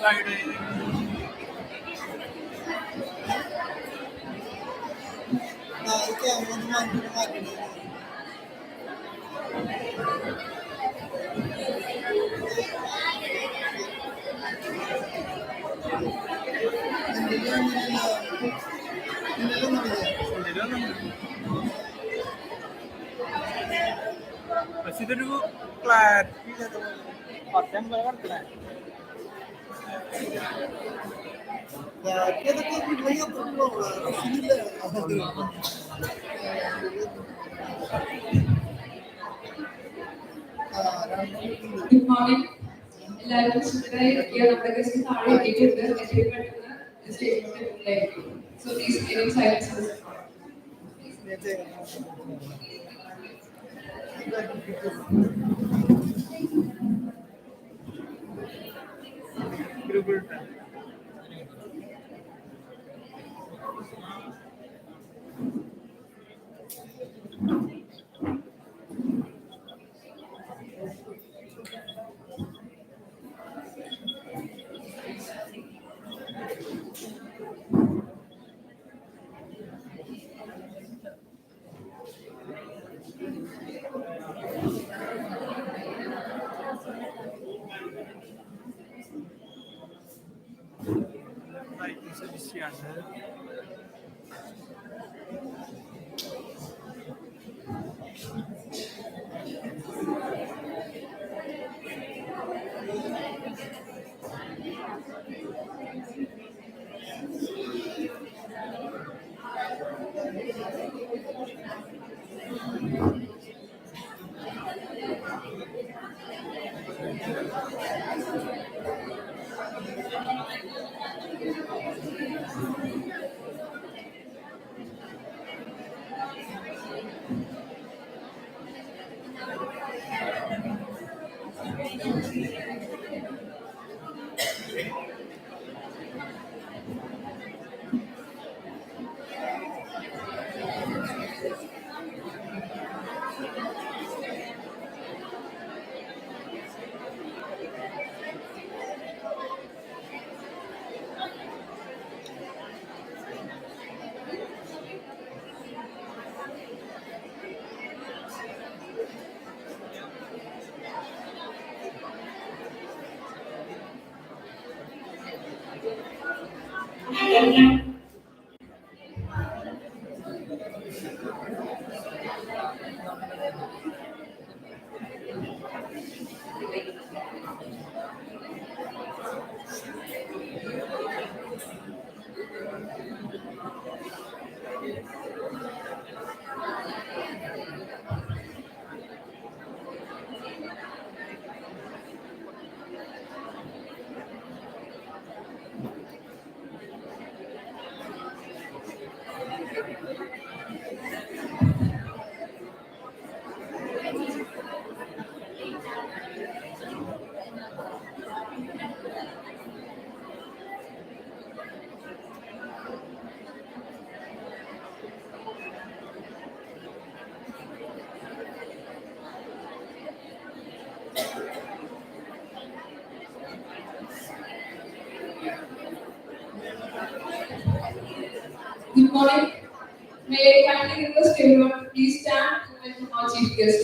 പക്ഷെ ഇതൊരു ക്ലാരിറ്റി ഇല്ലാത്ത പോലെ 10 കണക്കില്ല. Good morning. എല്ലാവരും സുഖമായി ഇരിക്കുക. നമ്മുടെ ഗസ്റ്റ് താഴെ എത്തിയിട്ടുണ്ട്. എത്രയും പെട്ടെന്ന് സ്റ്റേജിലേക്ക്. So please keep silence. Good morning. May I kindly request everyone to please stand and welcome our chief guest.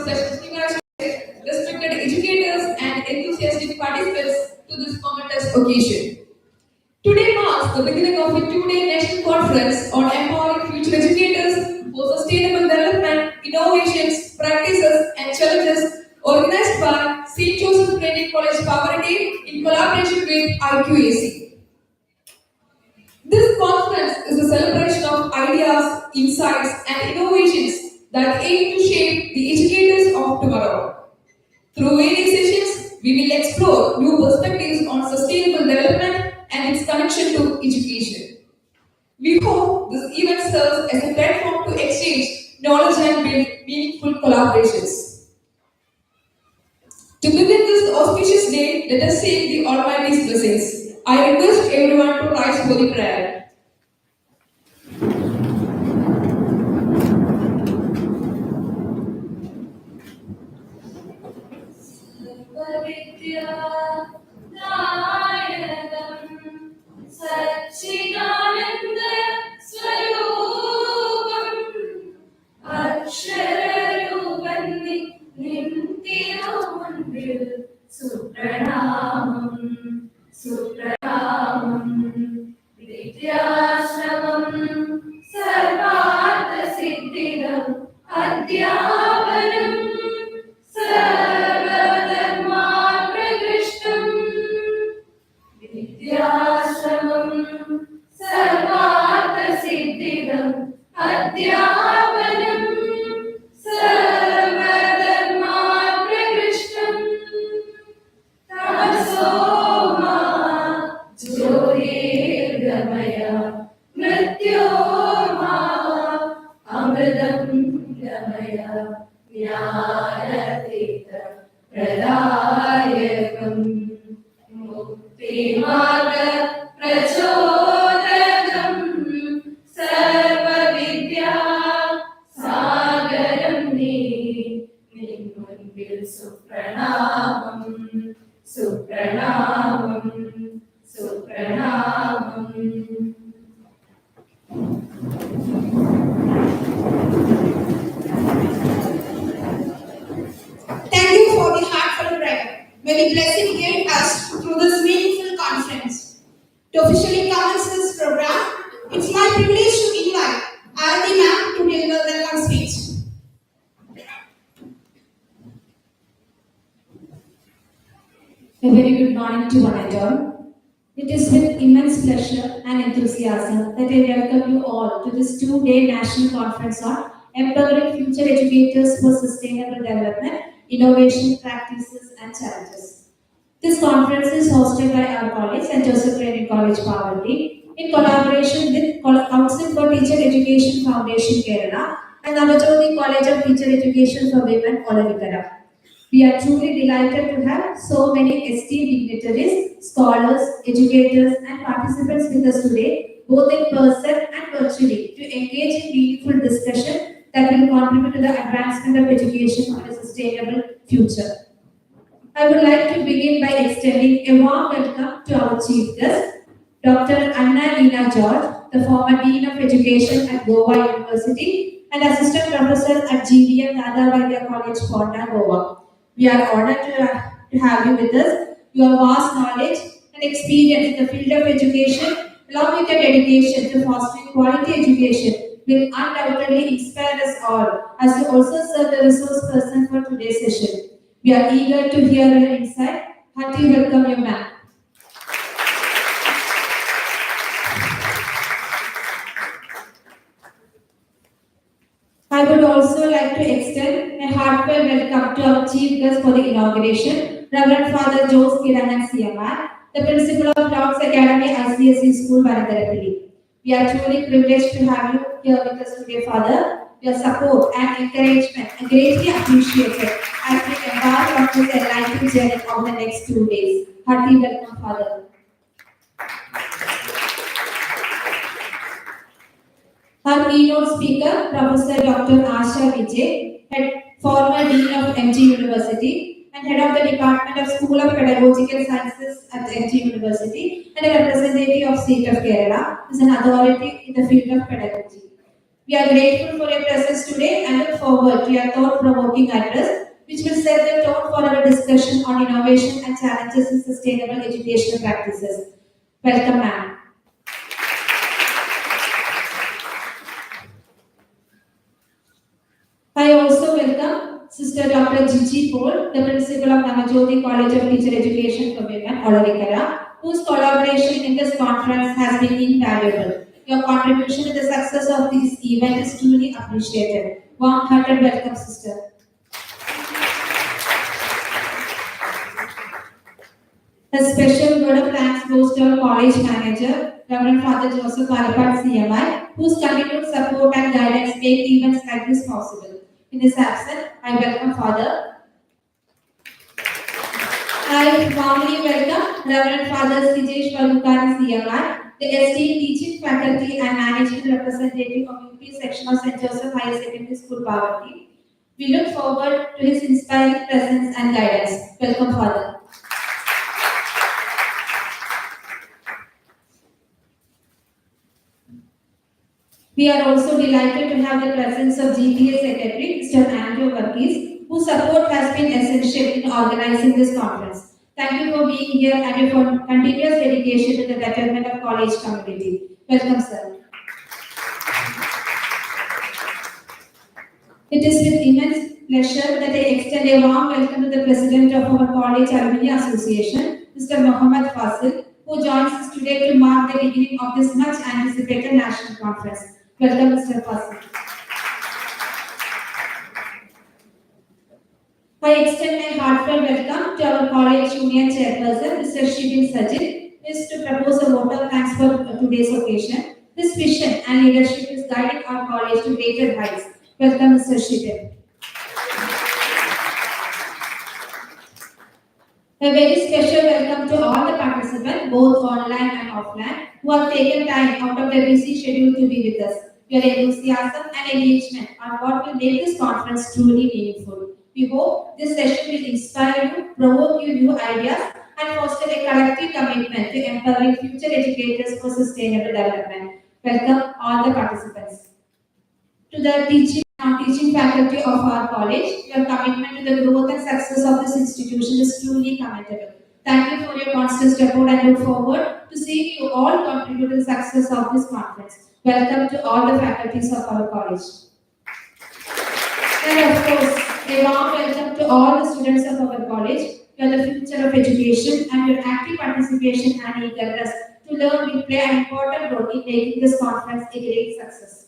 the session. Congratulations, respected educators and enthusiastic participants to this momentous occasion. Today marks the beginning of a two-day national conference on empowering future educators for sustainable development, innovations, practices, and challenges organized by St. Joseph Training College, Pavaratty in collaboration with IQAC. This conference is a celebration of ideas, insights, and innovations that aim to shape the educators of tomorrow. Through various sessions, we will explore new perspectives on sustainable development and its connection to education. We hope this event serves as a platform to exchange knowledge and build meaningful collaborations. To begin this auspicious day, let us seek the Almighty's blessings. I request everyone to rise for the prayer. सच्चिदानंद स्वरूपम अक्षररूपन्नि निंतिरो मुंबिल सुप्रणamam सुप्रणamam विद्याश्रमं सर्वार्थ सिद्धिदं अध्यापनं विद्याश्रमं सर्वार्थसिद्धिदम् अध्यापनं सर्वधर्माप्रकृष्टम् तमसो मा ज्योतिर्गमय मृत्योर्मा अमृतं गमय ज्ञानतीत प्रदायकम् मुक्तिमार्ग प्रचोदकम् सर्वविद्या सागरं निन्मुन्बिल सुप्रणamam सुप्रणamam सुप्रणamam. Thank you for the heartfelt prayer. May the blessing guide us through this meaningful conference. To officially commence this program, it's my privilege to invite Arati ma'am to deliver the welcome speech. A very good morning to one and all. It is with immense pleasure and enthusiasm that I welcome you all to this two-day national conference on empowering future educators for sustainable development, innovation, practices, and challenges. This conference is hosted by our college, St. Joseph Training College, Pavaratty, in collaboration with Council for Teacher Education Foundation, Kerala, and Navajyoti College of Teacher Education for Women, Olavikara. We are truly delighted to have so many esteemed dignitaries, scholars, educators, and participants with us today, both in person and virtually, to engage in meaningful discussion that will contribute to the advancement of education for a sustainable future. I would like to begin by extending a warm welcome to our chief guest, Dr. Anna Leena George, the former Dean of Education at Goa University and Assistant Professor at GVM Dadavaidya College, Ponda, Goa. We are honored to have you with us. Your vast knowledge and experience in the field of education, along with your dedication to fostering quality education, will undoubtedly inspire us all, as you also serve the resource person for today's session. We are eager to hear your insight. Hearty welcome you, ma'am. I would also like to extend a heartfelt welcome to our chief guest for the inauguration, Reverend Father Jose Kirangan CMR, the principal of Dogs Academy ICSE School, Varadarappalli. We are truly privileged to have you here with us today, Father. Your support and encouragement are greatly appreciated as we embark on this enlightening journey over the next 2 days. Hearty welcome, Father. Our keynote speaker, Professor Dr. Asha Vijay, former Dean of MG University and Head of the Department of School of Pedagogical Sciences at MG University and a representative of State of Kerala, is an authority in the field of pedagogy. We are grateful for your presence today and look forward to your thought-provoking address, which will set the tone for our discussion on innovation and challenges in sustainable educational practices. Welcome, ma'am. I also welcome Sister Dr. Gigi Paul, the Principal of Namajodi College of Teacher Education for Women, Olorikara, whose collaboration in this conference has been invaluable. Your contribution to the success of this event is truly appreciated. Warm-hearted welcome, Sister. A special word of thanks goes to our college manager, Reverend Father Joseph Pavaratty, CMI, whose continued support and guidance make events like this possible. In his absence, I welcome Father. I warmly welcome Reverend Father Sijesh Varukar, CMI, the esteemed teaching faculty and management representative of UP section of St. Joseph Higher Secondary School, Pavaratty. We look forward to his inspiring presence and guidance. Welcome, Father. We are also delighted to have the presence of GPA Secretary, Mr. Andrew Varghese, whose support has been essential in organizing this conference. Thank you for being here and your continuous dedication to the betterment of college community. Welcome, sir. It is with immense pleasure that I extend a warm welcome to the President of our College Alumni Association, Mr. Mohammad Fasil, who joins us today to mark the beginning of this much anticipated national conference. Welcome, Mr. Fasil. I extend my heartfelt welcome to our college union chairperson, Mr. Shibin Sajid, who is to propose a vote of thanks for today's occasion. His vision and leadership is guiding our college to greater heights. Welcome, Mr. Shibin. A very special welcome to all the participants, both online and offline, who have taken time out of their busy schedule to be with us. Your enthusiasm and engagement are what will make this conference truly meaningful. We hope this session will inspire you, provoke you new ideas, and foster a collective commitment to empowering future educators for sustainable development. Welcome all the participants. To the teaching and non-teaching faculty of our college, your commitment to the growth and success of this institution is truly commendable. Thank you for your constant support and look forward to seeing you all contribute to the success of this conference. Welcome to all the faculties of our college. And of course, a warm welcome to all the students of our college. You are the future of education, and your active participation and eagerness to learn will play an important role in making this conference a great success.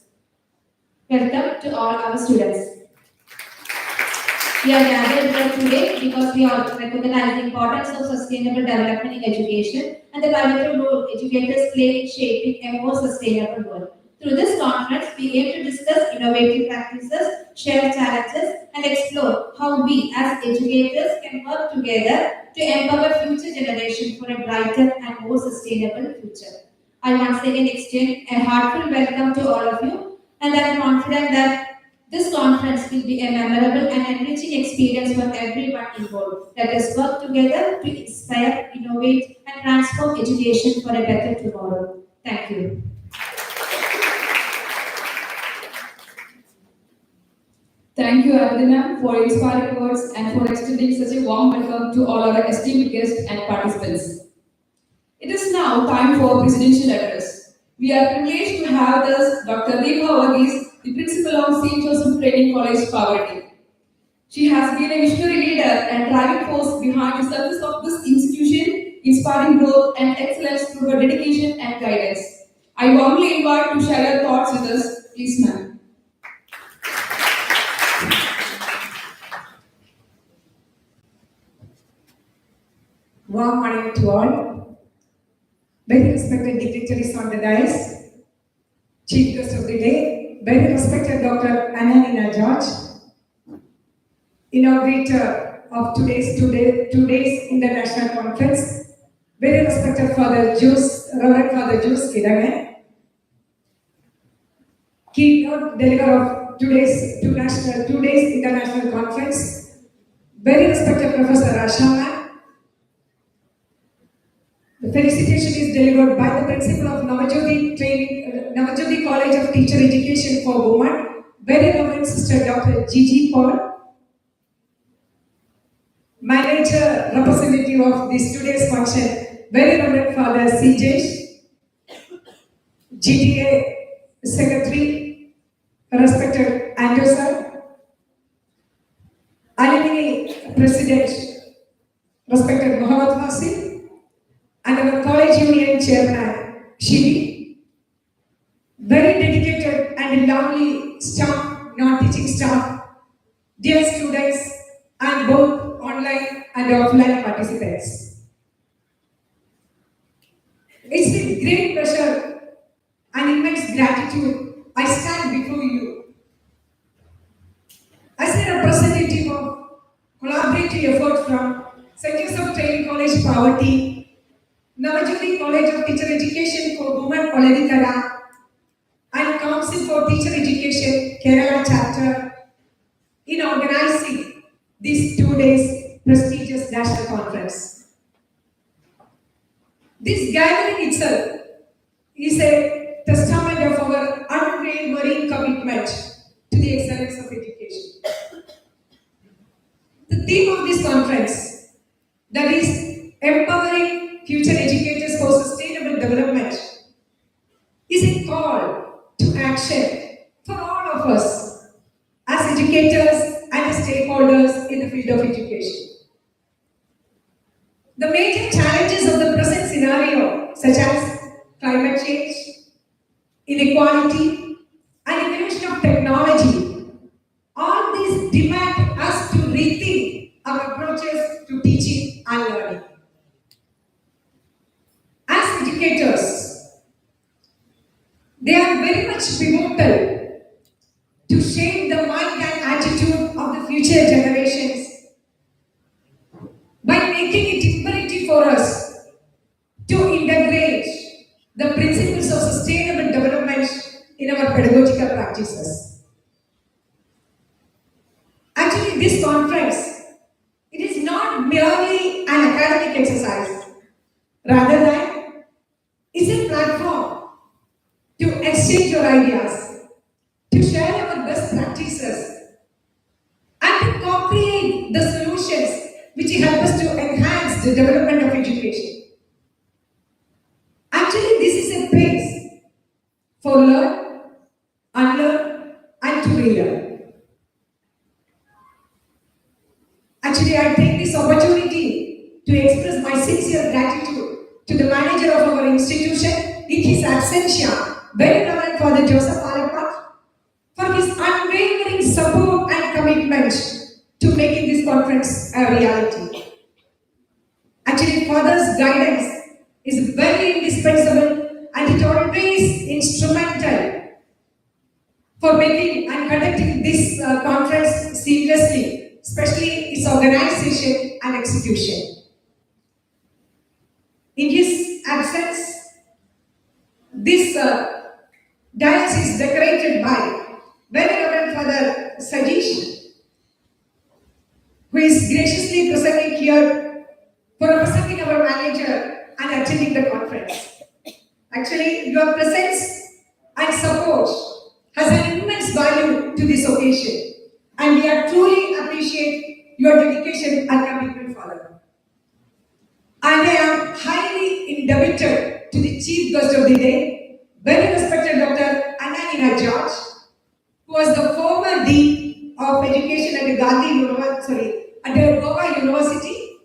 Welcome to all our students. We are gathered here today because we are recognize the importance of sustainable development in education and the pivotal role educators play in shaping a more sustainable world. Through this conference, we aim to discuss innovative practices, share challenges, and explore how we as educators can work together to empower future generations for a brighter and more sustainable future. I once again extend a heartfelt welcome to all of you, and I am confident that this conference will be a memorable and enriching experience for everyone involved. Let us work together to inspire, innovate, and transform education for a better tomorrow. Thank you. Thank you, Abhidana, for inspiring words and for extending such a warm welcome to all our esteemed guests and participants. It is now time for presidential address. We are privileged to have with us Dr. Deepa Varghese, the principal of St. Joseph Training College, Pavaratty. She has been a visionary leader and driving force behind the success of this institution, inspiring growth and excellence through her dedication and guidance. I warmly invite to share her thoughts with us. Please, ma'am. Warm morning to all. Very respected dignitaries on the dais, chief guest of the day, very respected Dr. Ananina George, inaugurator of today's international conference, very respected Reverend Father Juice Kidame, keynote delegate of today's international conference, very respected Professor Ashama. The felicitation is delivered by the principal of Navajyoti College of Teacher Education for Women, Very Reverend Sister Dr. Gigi Paul, Manager representative of this today's function, Very Reverend Father CJ, GTA Secretary, respected Andrew sir, Alumni President, respected Muhammad Wasi, and our college union chairman, Shivi. Very dedicated and lovely staff, non-teaching staff, dear students, and both online and offline participants. It's with great pleasure and immense gratitude I stand before you as a representative of collaborative effort from St. Joseph Training College, Pavaratty, Navajyoti College of Teacher Education for Women, Koladikara, and Council for Teacher Education, Kerala chapter, in organizing this 2 days prestigious national conference. This gathering itself is a testament of our unwavering commitment to the excellence of education. The theme of this conference, that is empowering future educators for sustainable development, is a call to action for all of us as educators and stakeholders in the field of education. The major challenges of the present scenario, such as climate change, inequality, and innovation of technology, all these demand us to rethink our approaches to teaching and learning. As educators, they are very much pivotal to shape the mind and attitude of the future generations by making it imperative for us to integrate the principles of sustainable development in our pedagogical practices. Actually, this conference, it is not merely an academic exercise, rather than it's a platform to exchange your ideas, to share our best practices, and to co-create the solutions which help us to enhance the development of education. Actually, this is a place for learn, unlearn, and to relearn. Actually, I take this opportunity to express my sincere gratitude to the manager of our institution in his absentia, Very Reverend Father Joseph Alapat, for his unwavering support and commitment to making this conference a reality. Actually, Father's guidance is very indispensable and it always instrumental for making and conducting this conference seamlessly, especially its organization and execution. In his absence, this dais is decorated by Very Reverend Father Sajish, who is graciously presenting here for representing our manager and attending the conference. Actually, your presence and support has an immense value to this occasion, and we are truly appreciate your dedication and commitment, Father. And I am highly indebted to the chief guest of the day, very respected Dr. Ananina George, who was the former Dean of Education at Goa University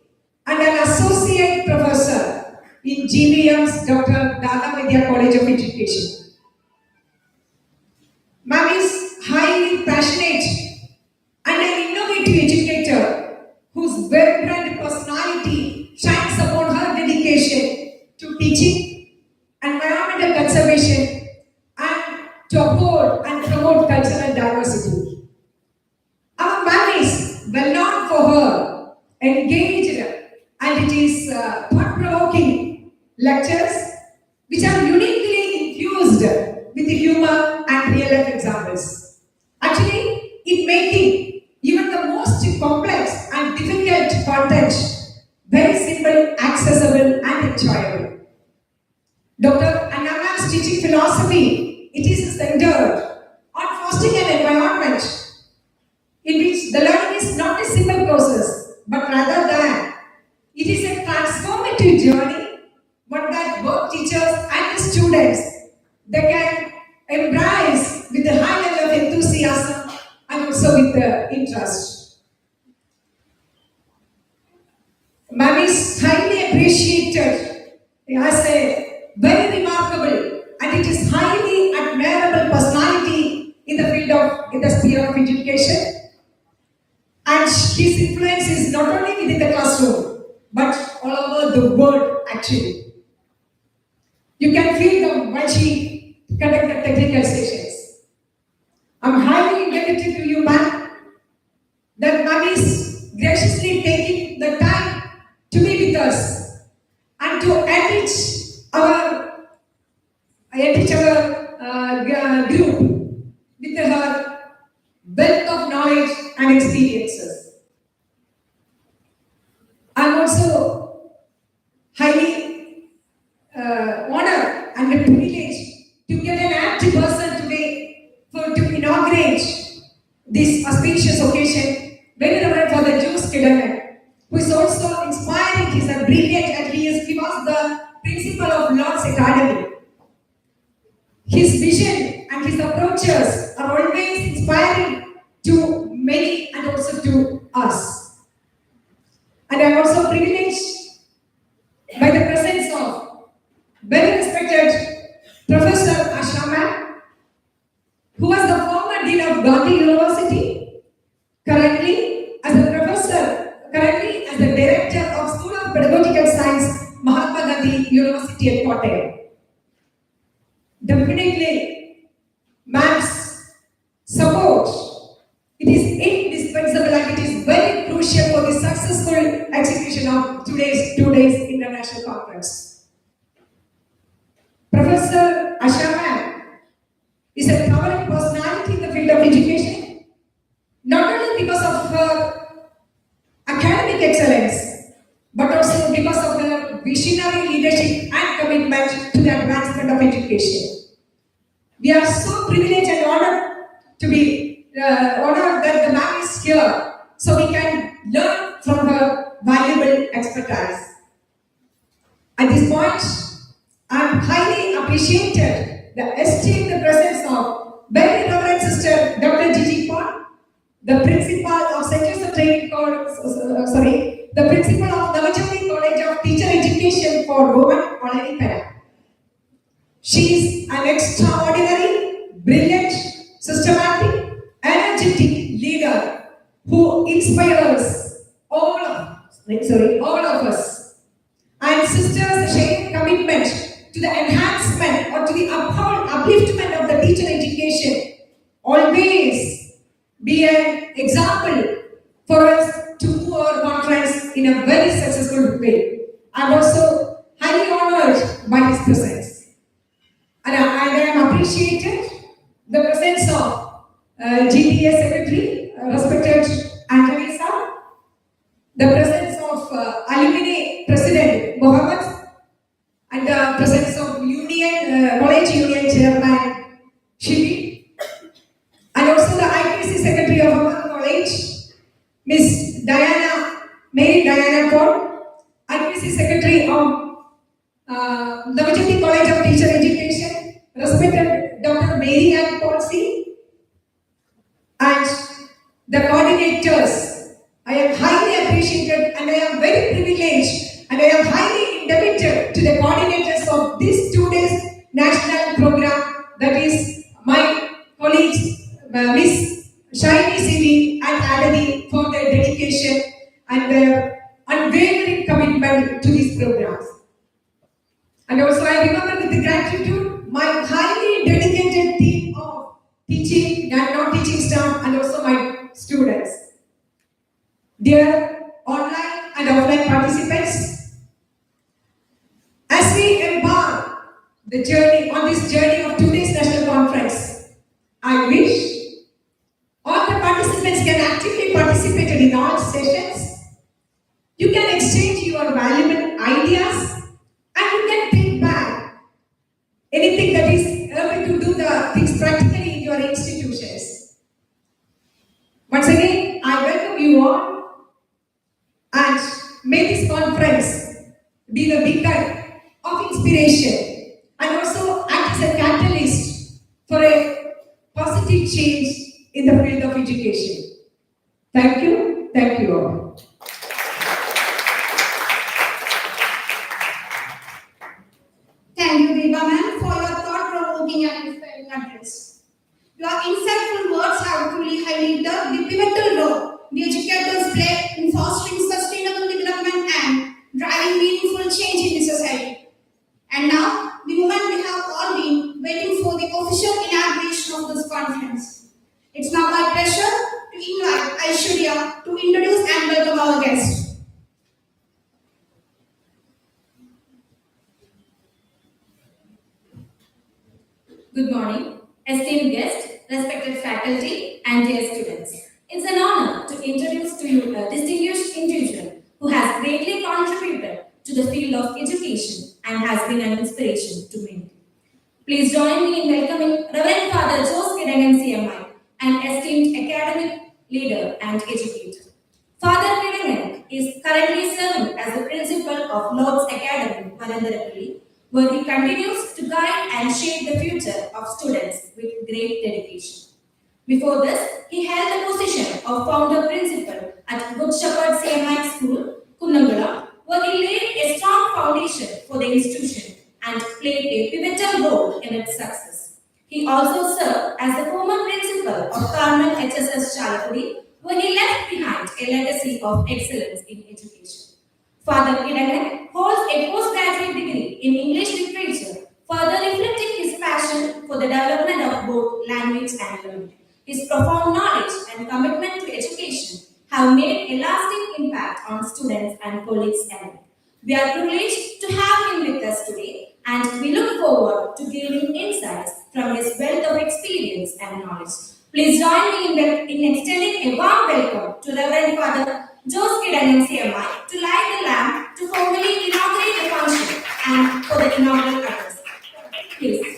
and an associate professor in GVM's Dr. Dada Vidya College of Education. Ma'am is highly passionate and an innovative educator whose vibrant personality shines upon her dedication to teaching, environmental conservation, and to uphold and promote cultural diversity. Our ma'am is well known for her engaged and it is thought-provoking lectures which are uniquely infused with humor and real-life examples. Actually, it making even the most complex and difficult content very simple, accessible, and enjoyable. trust. Ma'am is highly appreciated as a very remarkable and it is highly admirable personality in the field of, in the sphere of education. And his influence is not only within the classroom, but all over the world actually. You can feel them when she conducts the technical sessions. I'm highly indebted to you, ma'am, that ma'am is graciously taking the time to be with us and to enrich our group with her wealth of knowledge and experiences. I'm also highly honored and privileged to get an active person today to inaugurate this auspicious occasion, very Reverend Father Jules Kidaman, who is also inspiring. He's a brilliant and he was the principal of Lord's Academy. His vision and his approaches are always inspiring to many and also to us. And I'm also privileged by the presence of very respected Professor Ashama, who was the former Dean of Gandhi University, currently as a professor, currently as the Director of School of Pedagogical Science, Mahatma Gandhi University at Kottayam. Definitely, ma'am's support, it is indispensable and it is very crucial for the successful execution of today's 2 days international conference. Professor Ashama is a towering personality in the field of education, not only because of her academic excellence, but also because of her visionary leadership and commitment to the advancement of education. We are so privileged and honored to be honored that the ma'am is here, so we can learn from her valuable expertise. At this point, I am highly appreciated the esteemed presence of very Reverend Sister Dr. Gigi Pon, the principal of St. Joseph Training the principal of Navajyoti College of Teacher Education for Women, Olanipara. She is an extraordinary, brilliant, systematic, energetic leader who inspires all of us. And sisters sharing commitment to the enhancement or to the upliftment of the teacher education always be an example for us to move our conference in a very successful way. I'm also highly honored by his presence. And I am appreciated the presence of GTA Secretary, respected Anthony sir, the presence of Alumni President Mohammed, and the presence of College Union Chairman Shivi, and also the IPC Secretary of our college, Miss Mary Diana Paul, IPC Secretary of Navajyoti College of Teacher Education, respected Dr. Mary Ann Paulsey, and the coordinators. I am highly appreciated and I am very privileged and I am highly indebted to the coordinators of this 2 days national program, that is my colleagues Miss Shaini Sivi and Adadi, for their dedication and their unwavering commitment to these programs. And also I remember with gratitude my highly dedicated team of teaching and non-teaching staff and also my students. Dear online and offline participants, as we embark on this journey of 2 days national conference, I wish all the participants can actively participate in all sessions. You can exchange your valuable ideas and you can take back anything that is able to do the things practically in your institutions. Once again, I welcome you all and may this conference be the beacon of inspiration and also act as a catalyst for a positive change in the field of education. Thank you all. Thank you, Deba ma'am, for your thought-provoking and inspiring address. Your insightful words have truly highlighted the pivotal role the educators play in fostering sustainable development and driving meaningful change in the society. And now, the moment we have all been waiting for the official inauguration of this conference. It's now my pleasure to invite Aishwarya to introduce and welcome our guest. Good morning, esteemed guests, respected faculty, and dear students. It's an honor to introduce to you a distinguished individual who has greatly contributed to the field of education and has been an inspiration to many. Please join me in welcoming Reverend Father Jose Kidangan CMI, an esteemed academic leader and educator. Father Kidangan is currently serving as the principal of Lord's Academy, Malandarapalli, where he continues to guide and shape the future of students with great dedication. Before this, he held the position of founder principal at Good Shepherd CMI School, Kunnamala, where he laid a strong foundation for the institution and played a pivotal role in its success. He also served as the former principal of Carmel HSS Chalapudi, where he left behind a legacy of excellence in education. Father Kidangan holds a postgraduate degree in English literature, further reflecting his passion for the development of both language and learning. His profound knowledge and commitment to education have made a lasting impact on students and colleagues alike. We are privileged to have him with us today, and we look forward to gaining insights from his wealth of experience and knowledge. Please join me in extending a warm welcome to Reverend Father Jose Kidangan CMI to light the lamp to formally inaugurate the function and for the inaugural address. Please.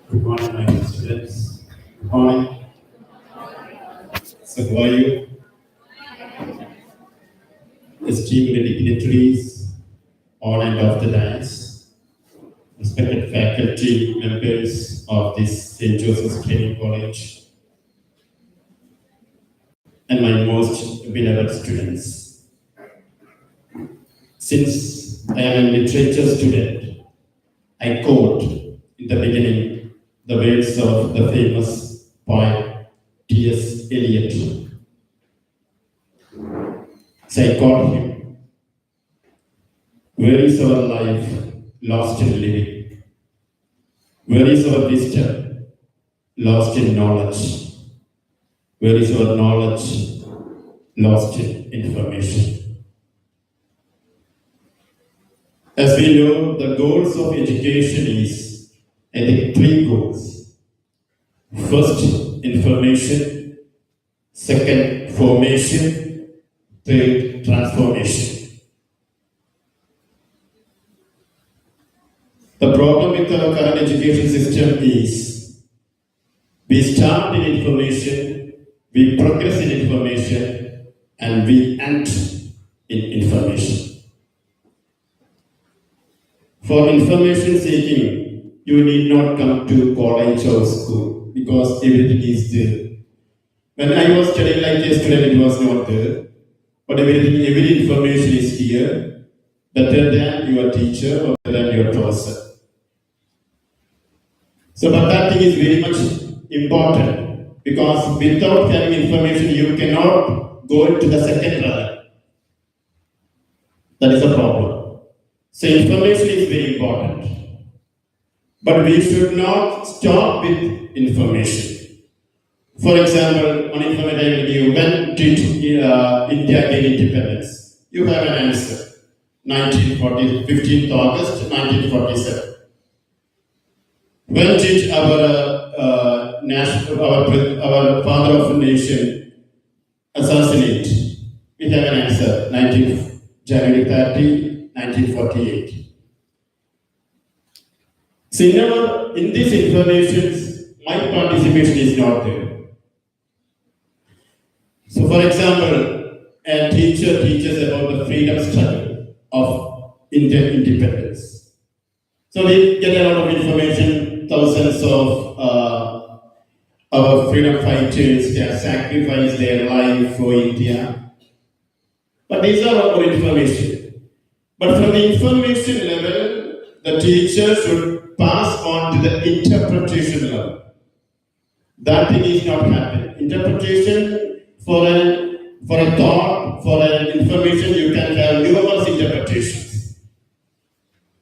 Good morning, my dear students. Good morning. So, how are you? Esteemed dignitaries on and off the dais, respected faculty members of this St. Joseph's Training College, and my most beloved students. Since I am a literature student, I quote in the beginning the words of the famous poet T.S. Eliot. So I quote him, "Where is our life lost in living? Where is our wisdom lost in knowledge? Where is our knowledge lost in information?" As we know, the goals of education is, I think, three goals. First, information. Second, formation. Third, transformation. The problem with our current education system is we start in information, we progress in information, and we end in information. For information seeking, you need not come to college or school because everything is there. When I was studying like yesterday, it was not there. But every information is here, better than your teacher or better than your professor. So, but that thing is very much important because without having information, you cannot go into the second level. That is a problem. So, information is very important. But we should not stop with information. For example, one information I will give you, when did India gain independence? You have an answer. 1940, 15th August 1947. When did our father of the nation assassinate? We have an answer. January 30, 1948. So in this information, my participation is not there. So for example, a teacher teaches about the freedom struggle of Indian independence. So we get a lot of information, thousands of our freedom fighters have sacrificed their life for India. But these are all information. But from the information level, the teacher should pass on to the interpretation level. That thing is not happening. Interpretation for a thought, for an information, you can have numerous interpretations.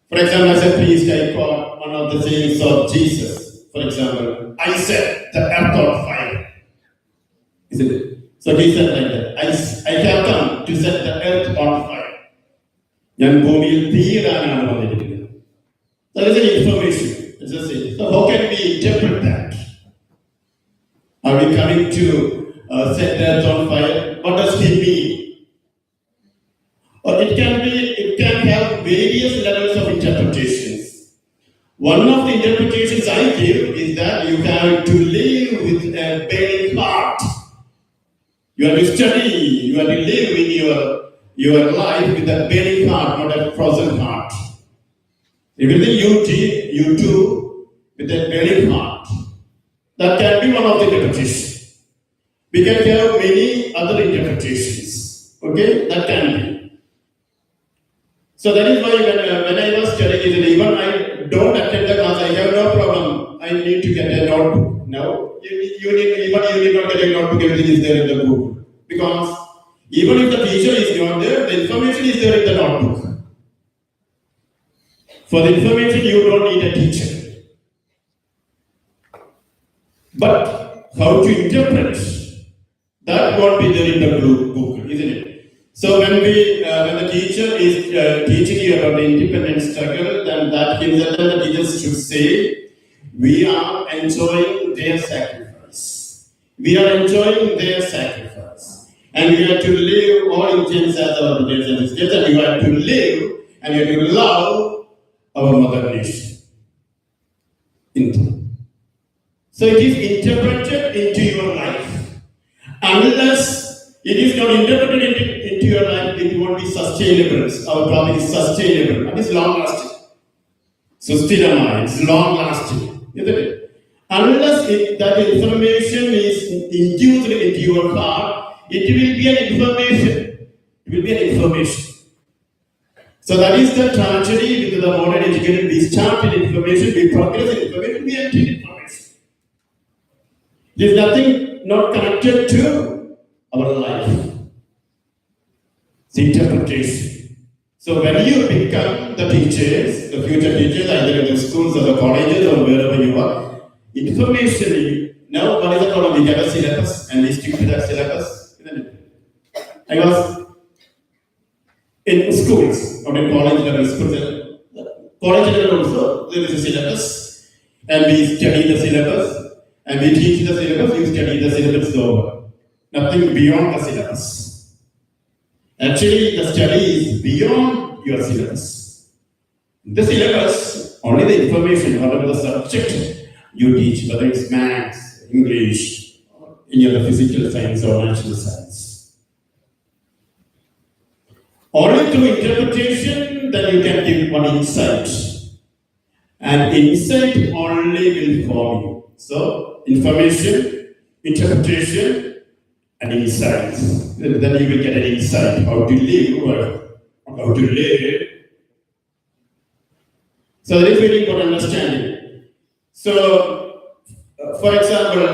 For example, as a priest, I caught one of the sayings of Jesus. For example, I set the earth on fire. Isn't it? So he said like that. I have come to set the earth on fire. That is an information. It's a saying. So how can we interpret that? Are we coming to set the earth on fire? What does it mean? Or it can have various levels of interpretations. One of the interpretations I give is that you have to live with a burning heart. You have to study, you have to live in your life with a burning heart, not a frozen heart. Everything you do with a burning heart. That can be one of the interpretations. We can have many other interpretations. Okay, that can be. So that is why when I was studying, even I don't attend the class, I have no problem. I need to get a notebook. No, you need not get a notebook, everything is there in the book. Because even if the teacher is not there, the information is there in the notebook. For the information, you don't need a teacher. But how to interpret, that won't be there in the book, isn't it? So when the teacher is teaching you about the independence struggle, then the teachers should say, we are enjoying their sacrifice. We are enjoying their sacrifice. And we have to live, all Indians as our brothers and sisters, and you have to live and you have to love our mother nation. India. So it is interpreted into your life. Unless it is not interpreted into your life, it won't be sustainable. Our topic is sustainable. And it's long lasting. Sustinama, it's long lasting. Isn't it? Unless that information is infused into your heart, it will be an information. It will be an information. So that is the tragedy with the modern education. We start in information, we progress in information, we end in information. There is nothing not connected to our life. It's interpretation. So when you become the teachers, the future teachers, either in the schools or the colleges or wherever you are, information, now what is the problem? We have a syllabus and we stick to that syllabus. I was in schools, not in college level schools. College level also, there is a syllabus, and we study the syllabus, and we teach the syllabus, you study the syllabus over. Nothing beyond the syllabus. Actually, the study is beyond your syllabus. The syllabus, only only the information, whatever the subject you teach, whether it's maths, English, or any other physical science or natural science. Only through interpretation that you can give one insight. And insight only will form you. So, information, interpretation, and insights. Then you will get an insight how to live or how to live. So that is very important understanding. So, for example,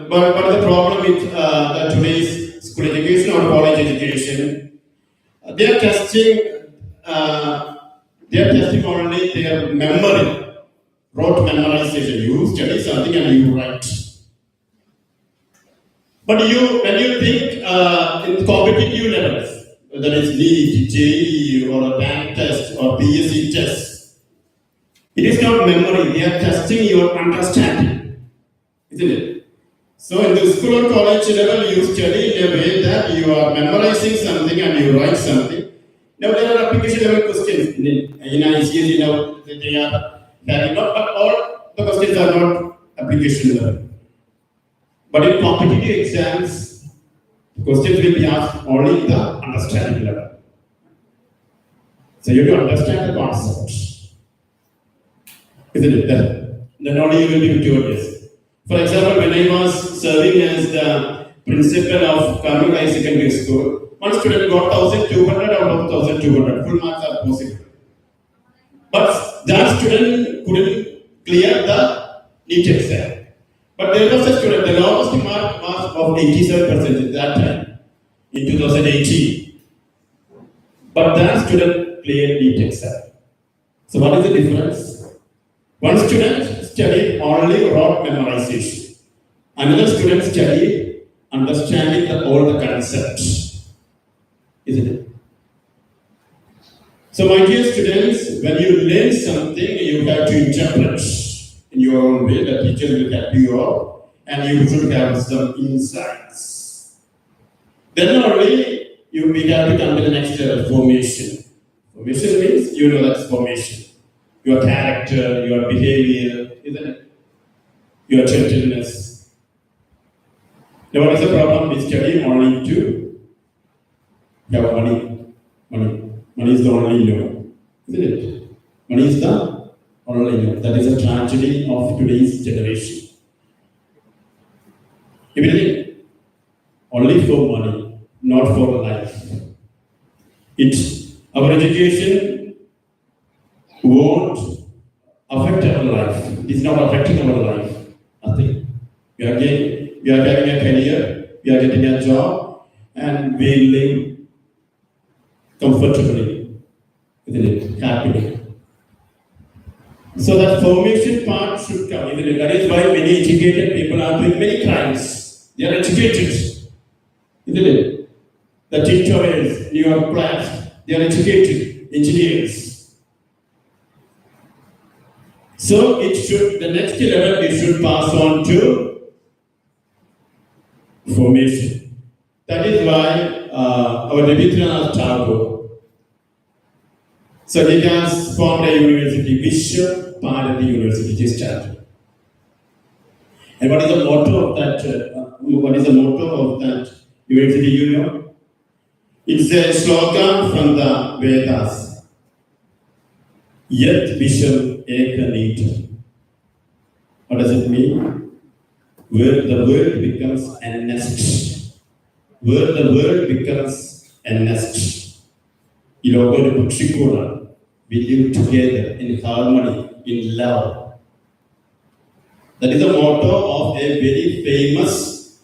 what is the problem with today's school education or college education? They are testing only their memory, rote memorization. You study something and you write. But when you think in competitive levels, whether it's NEET, JEE, or a bank test, or PSC test, it is not memory. They are testing your understanding, isn't it? So in the school or college level, you study in a way that you are memorizing something and you write something. Now there are application level questions in ICSE now they are having not, but all the questions are not application level. But in competitive exams, questions will be asked only in the understanding level. So you have to understand the concept, isn't it? Then only you will be victorious. For example, when I was serving as the principal of Karnal High Secondary School, one student got 1,200 out of 1,200. Full marks are possible. But that student couldn't clear the NEET exam. But there was a student, the lowest mark was of 87% at that time, in 2018. But that student cleared NEET exam. So what is the difference? One student studied only rote memorization. Another student studied understanding all the concepts. Isn't it? So my dear students, when you learn something, you have to interpret in your own way. The teacher will help you out, and you should have some insights. Then only you have to come to the next level, formation. Formation means you know that's formation. Your character, your behavior, isn't it? Your gentleness. Now what is the problem? We study only to have money. Money is the only law, isn't it? Money is the only law. That is a tragedy of today's generation. Everything only for money, not for life. Our education won't affect our life. It is not affecting our life. Nothing. We are having a career, we are getting a job, and we live comfortably, isn't it? Happily. So that formation part should come, isn't it? That is why many educated people are doing many crimes. They are educated, isn't it? The tutorials, New York class, they are educated engineers. So the next level it should pass on to formation. That is why our Rabindranath Tagore, so he has formed a university, Vishwa Bharati University, he started. And what is the motto of that? University? You know, it's a slogan from the Vedas. Yat Visham Ekanita. What does it mean? Where the world becomes a nest. Where the world becomes a nest. You are going to put Trikona. We live together in harmony, in love. That is the motto of a very famous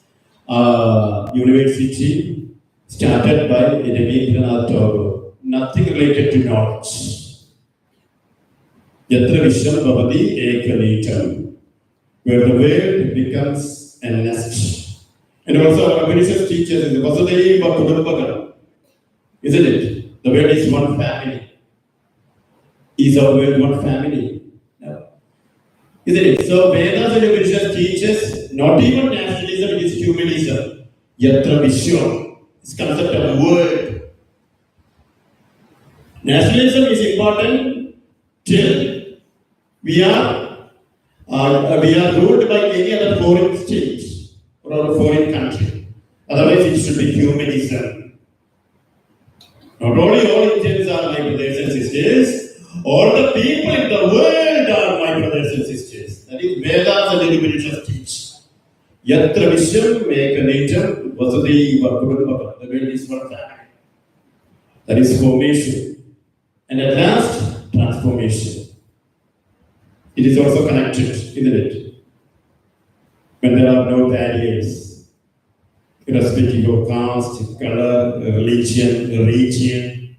university started by Rabindranath Tagore. Nothing related to knowledge. Yatra Visham Bhavati Ekanitam. Where the world becomes a nest. And also our Upanishad teaches in the Vasudhaiva Kutumbakam. Isn't it? The world is one family. Is our world one family? No. Isn't it? So Vedas and Upanishad teaches not even nationalism, it is humanism. Yatra Vishwa. It's concept of world. Nationalism is important till we are ruled by any other foreign state or a foreign country. Otherwise, it should be humanism. Not only all Indians are my brothers and sisters, all the people in the world are my brothers and sisters. That is Vedas and Illuminations teach. Yatra Vishwam Mekanetam Vasudeva Kurumbhava. The world is one family. That is formation. And at last, transformation. It is also connected, isn't it? When there are no barriers, irrespective of caste, color, religion, region,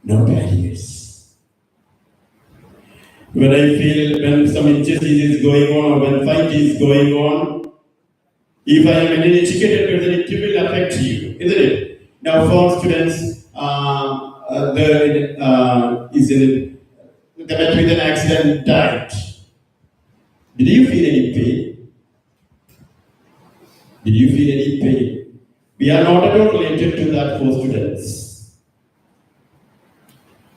no barriers. When I feel when some injustice is going on or when fight is going on, if I am an educated person, it will affect you, isn't it? Now, for students, they met with an accident, died. Did you feel any pain? Did you feel any pain? We are not at all related to that for students.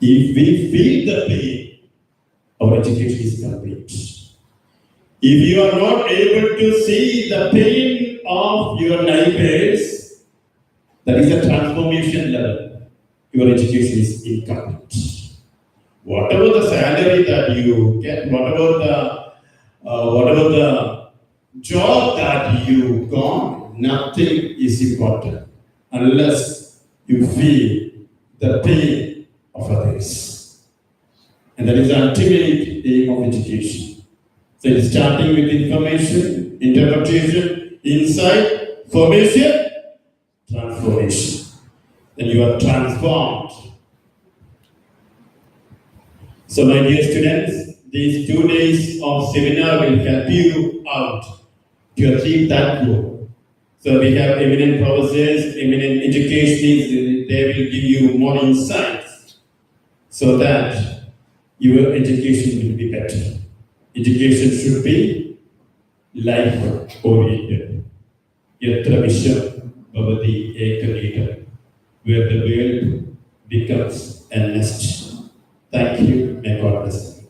If we feel the pain, our education is complete. If you are not able to see the pain of your neighbors, that is a transformation level. Your education is incomplete. Whatever the salary that you get, whatever the job that you got, nothing is important unless you feel the pain of others. And that is the ultimate aim of education. So it's starting with information, interpretation, insight, formation, transformation. Then you are transformed. So my dear students, these 2 days of seminar will help you out to achieve that goal. So we have eminent professors, eminent educationists, they will give you more insights so that your education will be better. Education should be life-oriented. Yatra Vishwam Bhavati Ekanetam, where the world becomes a nest. Thank you, and God bless you.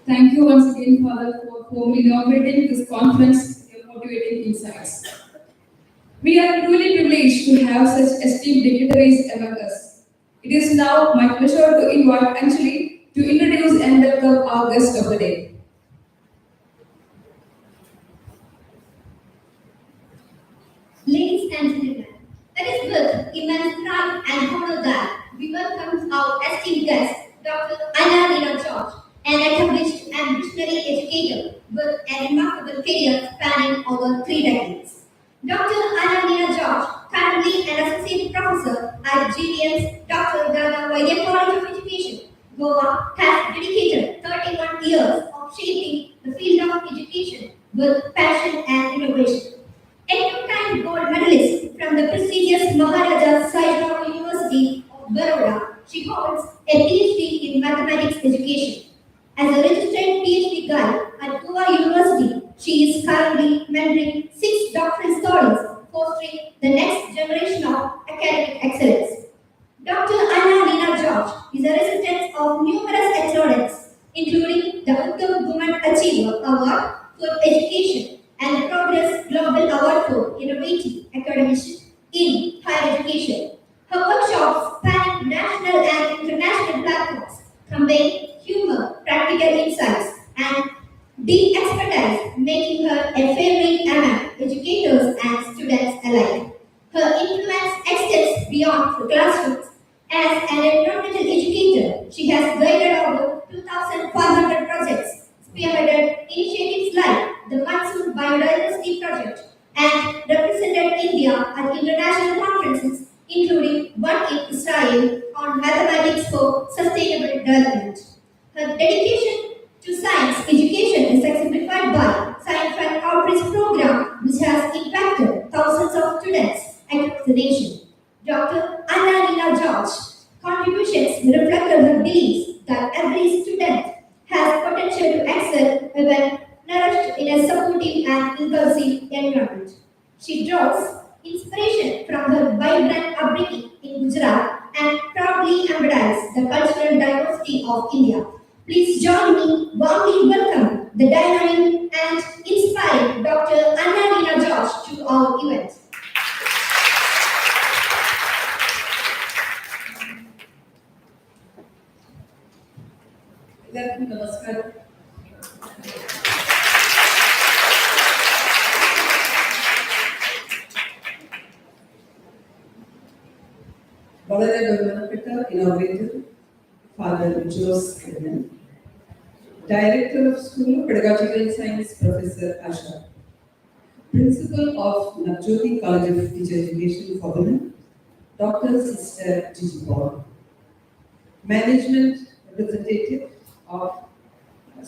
Thank you once again, Father, for inaugurating this conference, your motivating insights. We are truly privileged to have such esteemed dignitaries among us. It is now my pleasure to invite Anjali to introduce and welcome our guest of the day. Ladies and gentlemen, it is with immense pride and honor that we welcome our esteemed guest, Dr. Anna George, an accomplished and visionary educator with a remarkable career spanning over 3 decades. Dr. Anna George, currently an associate professor at GVM's Dr. Dada Vaidya College of Education, Goa, has dedicated 31 years of shaping the field of education with passion and innovation. A two-time gold medalist from the prestigious Maharaja Sahibabad University of Baroda, she holds a PhD in mathematics education. As a registered PhD guide at Goa University, she is currently mentoring 6 doctoral students, fostering the next generation of academic excellence. Dr. Anna George is a recipient of numerous accolades, including the Uttama Woman Achiever Award for Education and the Progress Global Award for Innovative Academician in Higher Education. Her workshops spanning national and international platforms convey humor, practical insights, and deep expertise, making her a favorite among educators and students alike. Her influence extends beyond the classrooms. As an environmental educator, she has guided over 2,500 projects, spearheaded initiatives like the Monsoon Biodiversity Project, and represented India at international conferences, including one in Israel on mathematics for sustainable development. Her dedication to science education is exemplified by Science Fair Outreach Program, which has impacted thousands of students across the nation. Dr. Anna George's contributions reflected her beliefs that every student has potential to excel when nourished in a supportive and inclusive environment. She draws inspiration from her vibrant upbringing in Gujarat and harmonize the cultural diversity of India. Please join me warmly welcome the dynamic and inspired Dr. Anna George to our event. എല്ലാവർക്കും നമസ്കാരം. വളരെ ബഹുമാനപ്പെട്ട innovator father Jose Kennan, director of school pedagogical science professor Asha, principal of Navajyoti college of teacher education for women doctor sister Jiji Paul, management representative of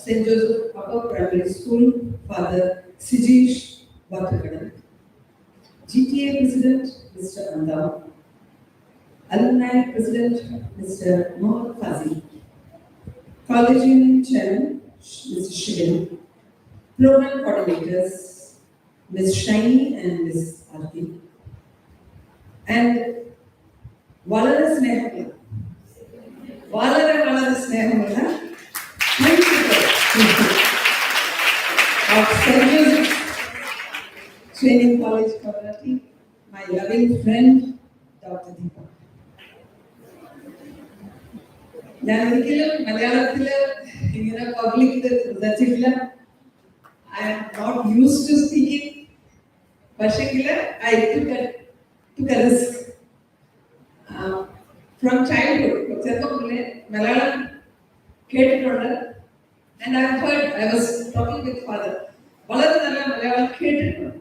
St. Joseph Upper Primary School, Father Sijish Vatakadan, GTA President Mr. Andam, Alumni President Mr. Mohammed Fazi, College Union Chairman Mr. Shivin, Program Coordinators Ms. Shiny and Ms. Arti, and Valara Snehakla. വളരെ സ്നേഹമുള്ള of St. Joseph Training College, Pavaratty, my loving friend, Dr. Deepa. ഞാൻ ഒരിക്കലും മലയാളത്തില് ഇങ്ങനെ public സംസാരിച്ചിട്ടില്ല. I am not used to speaking. പക്ഷെങ്കിൽ I took a risk. From childhood, ചെറുപ്പം മുതലേ മലയാളം കേട്ടിട്ടുണ്ട്. And I have heard, I was talking with father, വളരെ നല്ല മലയാളം കേട്ടിട്ടുണ്ട്.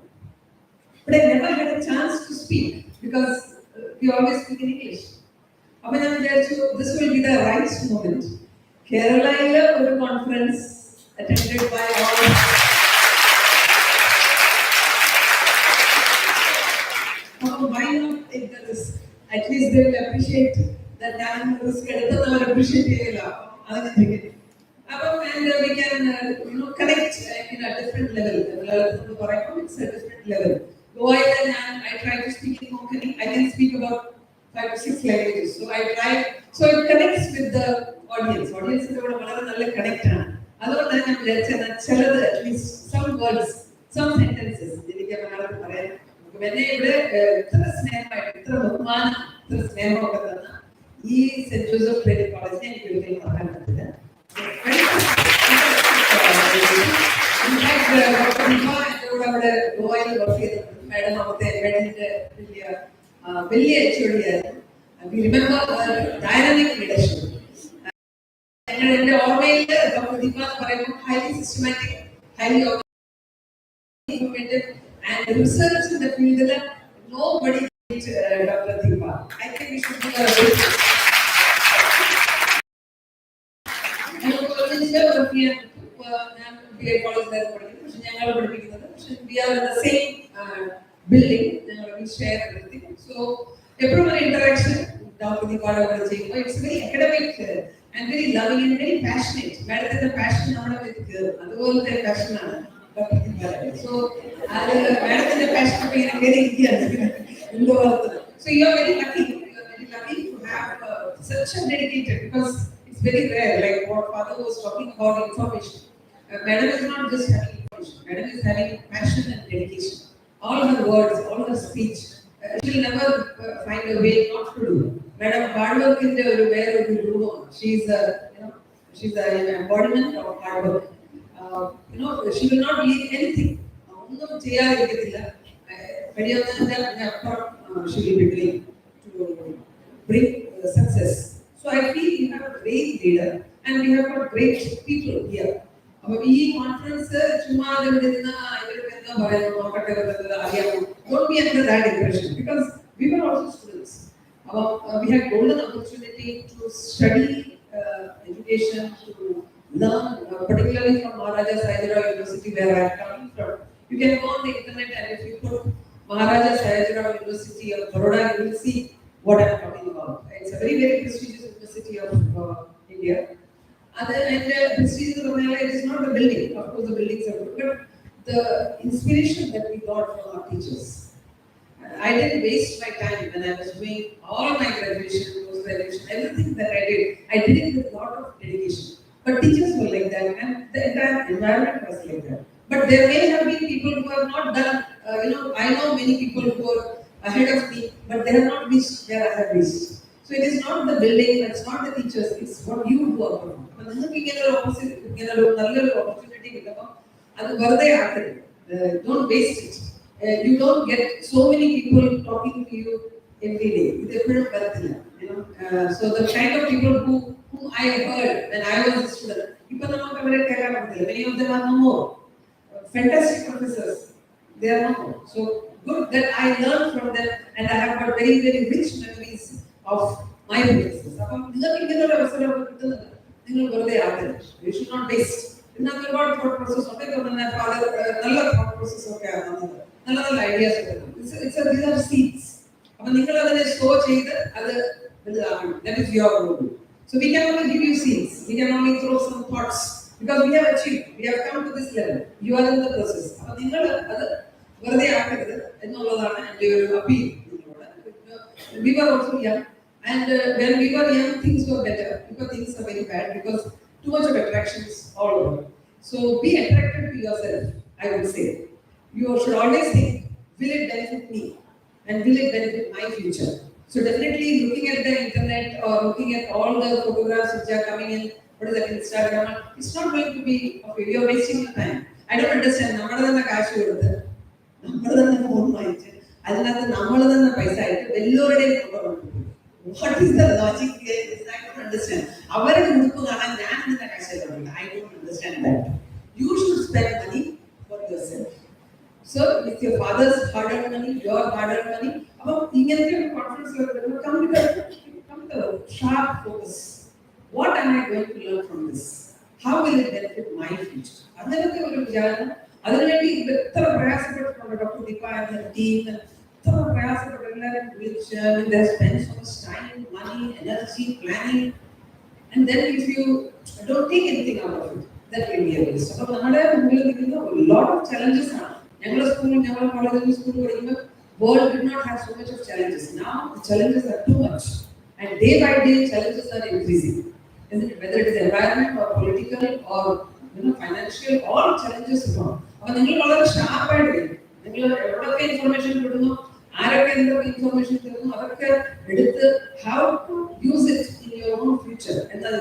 But I never had a chance to speak because we always speak in English. അപ്പോൾ ഞാൻ വിചാരിച്ചു this will be the right moment. കേരളയിലെ ഒരു conference attended by all. Why not take the risk? At least they will appreciate that ഞാൻ risk എടുത്തത് അവർ appreciate ചെയ്യില്ല. അങ്ങനെ and we can connect in a different level. It's a different level. While I try to speak in Konkani, I can speak about 5 to 6 languages. So I try, so it connects with the audience. Audience is a very connect. Other than at least some words, some sentences. When they St. Joseph Training College, in fact, Dr. Deepa and Royal Madam of the we remember her dynamic leadership. And always Dr. Deepa is highly systematic, highly organized, and research in the field. Nobody beat Dr. Deepa. I think we should give her a big. We are in the same building, we share everything. So, every interaction, Dr. Deepa, it's very academic and very loving and very passionate. Madam is a passion, the whole passion. So, Madam is a passion to be very Indian. So, you are very lucky. You are very lucky to have such a dedicated, because it's very rare, like what Father was talking about information. Madam is not just having information, Madam is having passion and dedication. All her words, all her speech, she will never find a way not to do. Madam hard work in the way of the room. She's an embodiment of hard work. She will not leave anything. She will be doing to bring success. So I feel we have a great leader and we have got great people here. ഈ conference ചുമ്മാ don't be under that impression because we were also students. We had golden opportunity to study education, to learn, particularly from Maharaja Sayajirao University where I am coming from. You can go on the internet and if you put Maharaja Sayajirao University of Baroda, you will see what I am talking about. It's a very, very prestigious university of India. And prestigious it is not the building, of course the buildings are good, but the inspiration that we got from our teachers. I didn't waste my time when I was doing all my graduation, was visualization, everything that I did it with a lot of dedication. But teachers were like that, and the entire environment was like that. But there may have been people who have not done, I know many people who are ahead of me, but they have not reached where I have reached. So it is not the building, it's not the teachers, it's what you do about it. But നിങ്ങൾക്ക് ഇങ്ങനെ ഒരു ഇങ്ങനെ ഒരു നല്ലൊരു opportunity കിട്ടുമ്പോൾ അത് വെറുതെ ആക്കരുത്. Don't waste it. You don't get so many people talking to you every day. ഇത് എപ്പോഴും വരത്തില്ല. So the kind of people whom I heard when I was a student, ഇപ്പൊ നമുക്ക് അവരെ കേൾക്കാൻ പറ്റില്ല. Many of them are no more. Fantastic professors, they are no more. So good that I learned from them, and I have got very, very rich memories of my professors. അപ്പം നിങ്ങൾക്ക് ഇങ്ങനെ ഒരു അവസരം കിട്ടുന്നത് നിങ്ങൾ വെറുതെ ആക്കരുത്. You should not waste. ഇതിനകത്ത് ഒരുപാട് thought process ഉണ്ട്. നല്ല thought process ഒക്കെയാണ് വന്നത്. നല്ല നല്ല ഐഡിയാസ് ഒക്കെ. These are seeds. അപ്പം നിങ്ങൾ അതിനെ സ്റ്റോർ ചെയ്ത് അത് വലുതാക്കണം. That is your role. So we can only give you seeds. We can only throw some thoughts because we have achieved. We have come to this level. You are in the process. അപ്പം നിങ്ങൾ അത് വെറുതെ ആക്കരുത് എന്നുള്ളതാണ് എൻ്റെ ഒരു appeal. We were also young, and when we were young, things were better. Because things are very bad because too much of attractions all over. So be attracted to yourself. I would say you should always think, will it benefit me, and will it benefit my future? So definitely looking at the internet or looking at all the photographs which are coming in, what is that, Instagram? It's not going to be okay. You are wasting your time. I don't understand. നമ്മുടെ തന്നെ കാശ് കൊടുത്ത് നമ്മൾ തന്നെ phone വാങ്ങിച്ച് അതിനകത്ത് നമ്മൾ തന്നെ പൈസ ആയിട്ട് എല്ലാവരുടെയും ഫോട്ടോ കൊടുക്കും. What is the logic here? I don't understand. അവരുടെ ഉടുപ്പ് കാണാൻ ഞാൻ തന്നെ കാശ് തരുന്നില്ല. I don't understand that. You should spend money for yourself. So with your father's hard-earned money, your hard-earned money, about ഇങ്ങനത്തെ ഒരു conference come with a sharp focus. What am I going to learn from this? How will it benefit my future? അങ്ങനത്തെ ഒരു വിചാരം. അതിനുവേണ്ടി എത്ര പ്രയാസപ്പെട്ടിട്ടുണ്ട് doctor Deepa എന്ന team, എത്ര പ്രയാസപ്പെട്ട എല്ലാവരും വിളിച്ച് they spend so much time, money, energy, planning, and then if you don't take anything out of it, that will be a waste. അപ്പോൾ നമ്മുടെ മുന്നിൽ നിൽക്കുന്ന a lot of challenges ആണ്. ഞങ്ങളുടെ സ്കൂളിൽ ഞങ്ങളുടെ കോളേജിൽ സ്കൂളിൽ പഠിക്കുമ്പോൾ world did not have so much of challenges. Now the challenges are too much, and day by day challenges are increasing. Isn't it? Whether it is environment or political or financial, all challenges are on. അപ്പോൾ നിങ്ങൾ വളരെ ഷാർപ്പായിട്ട് നിങ്ങൾ എവിടെയൊക്കെ information കിട്ടുന്നു, ആരൊക്കെ എന്തൊക്കെ information തരുന്നു, അതൊക്കെ എടുത്ത് how to use it in your own future. എന്നത്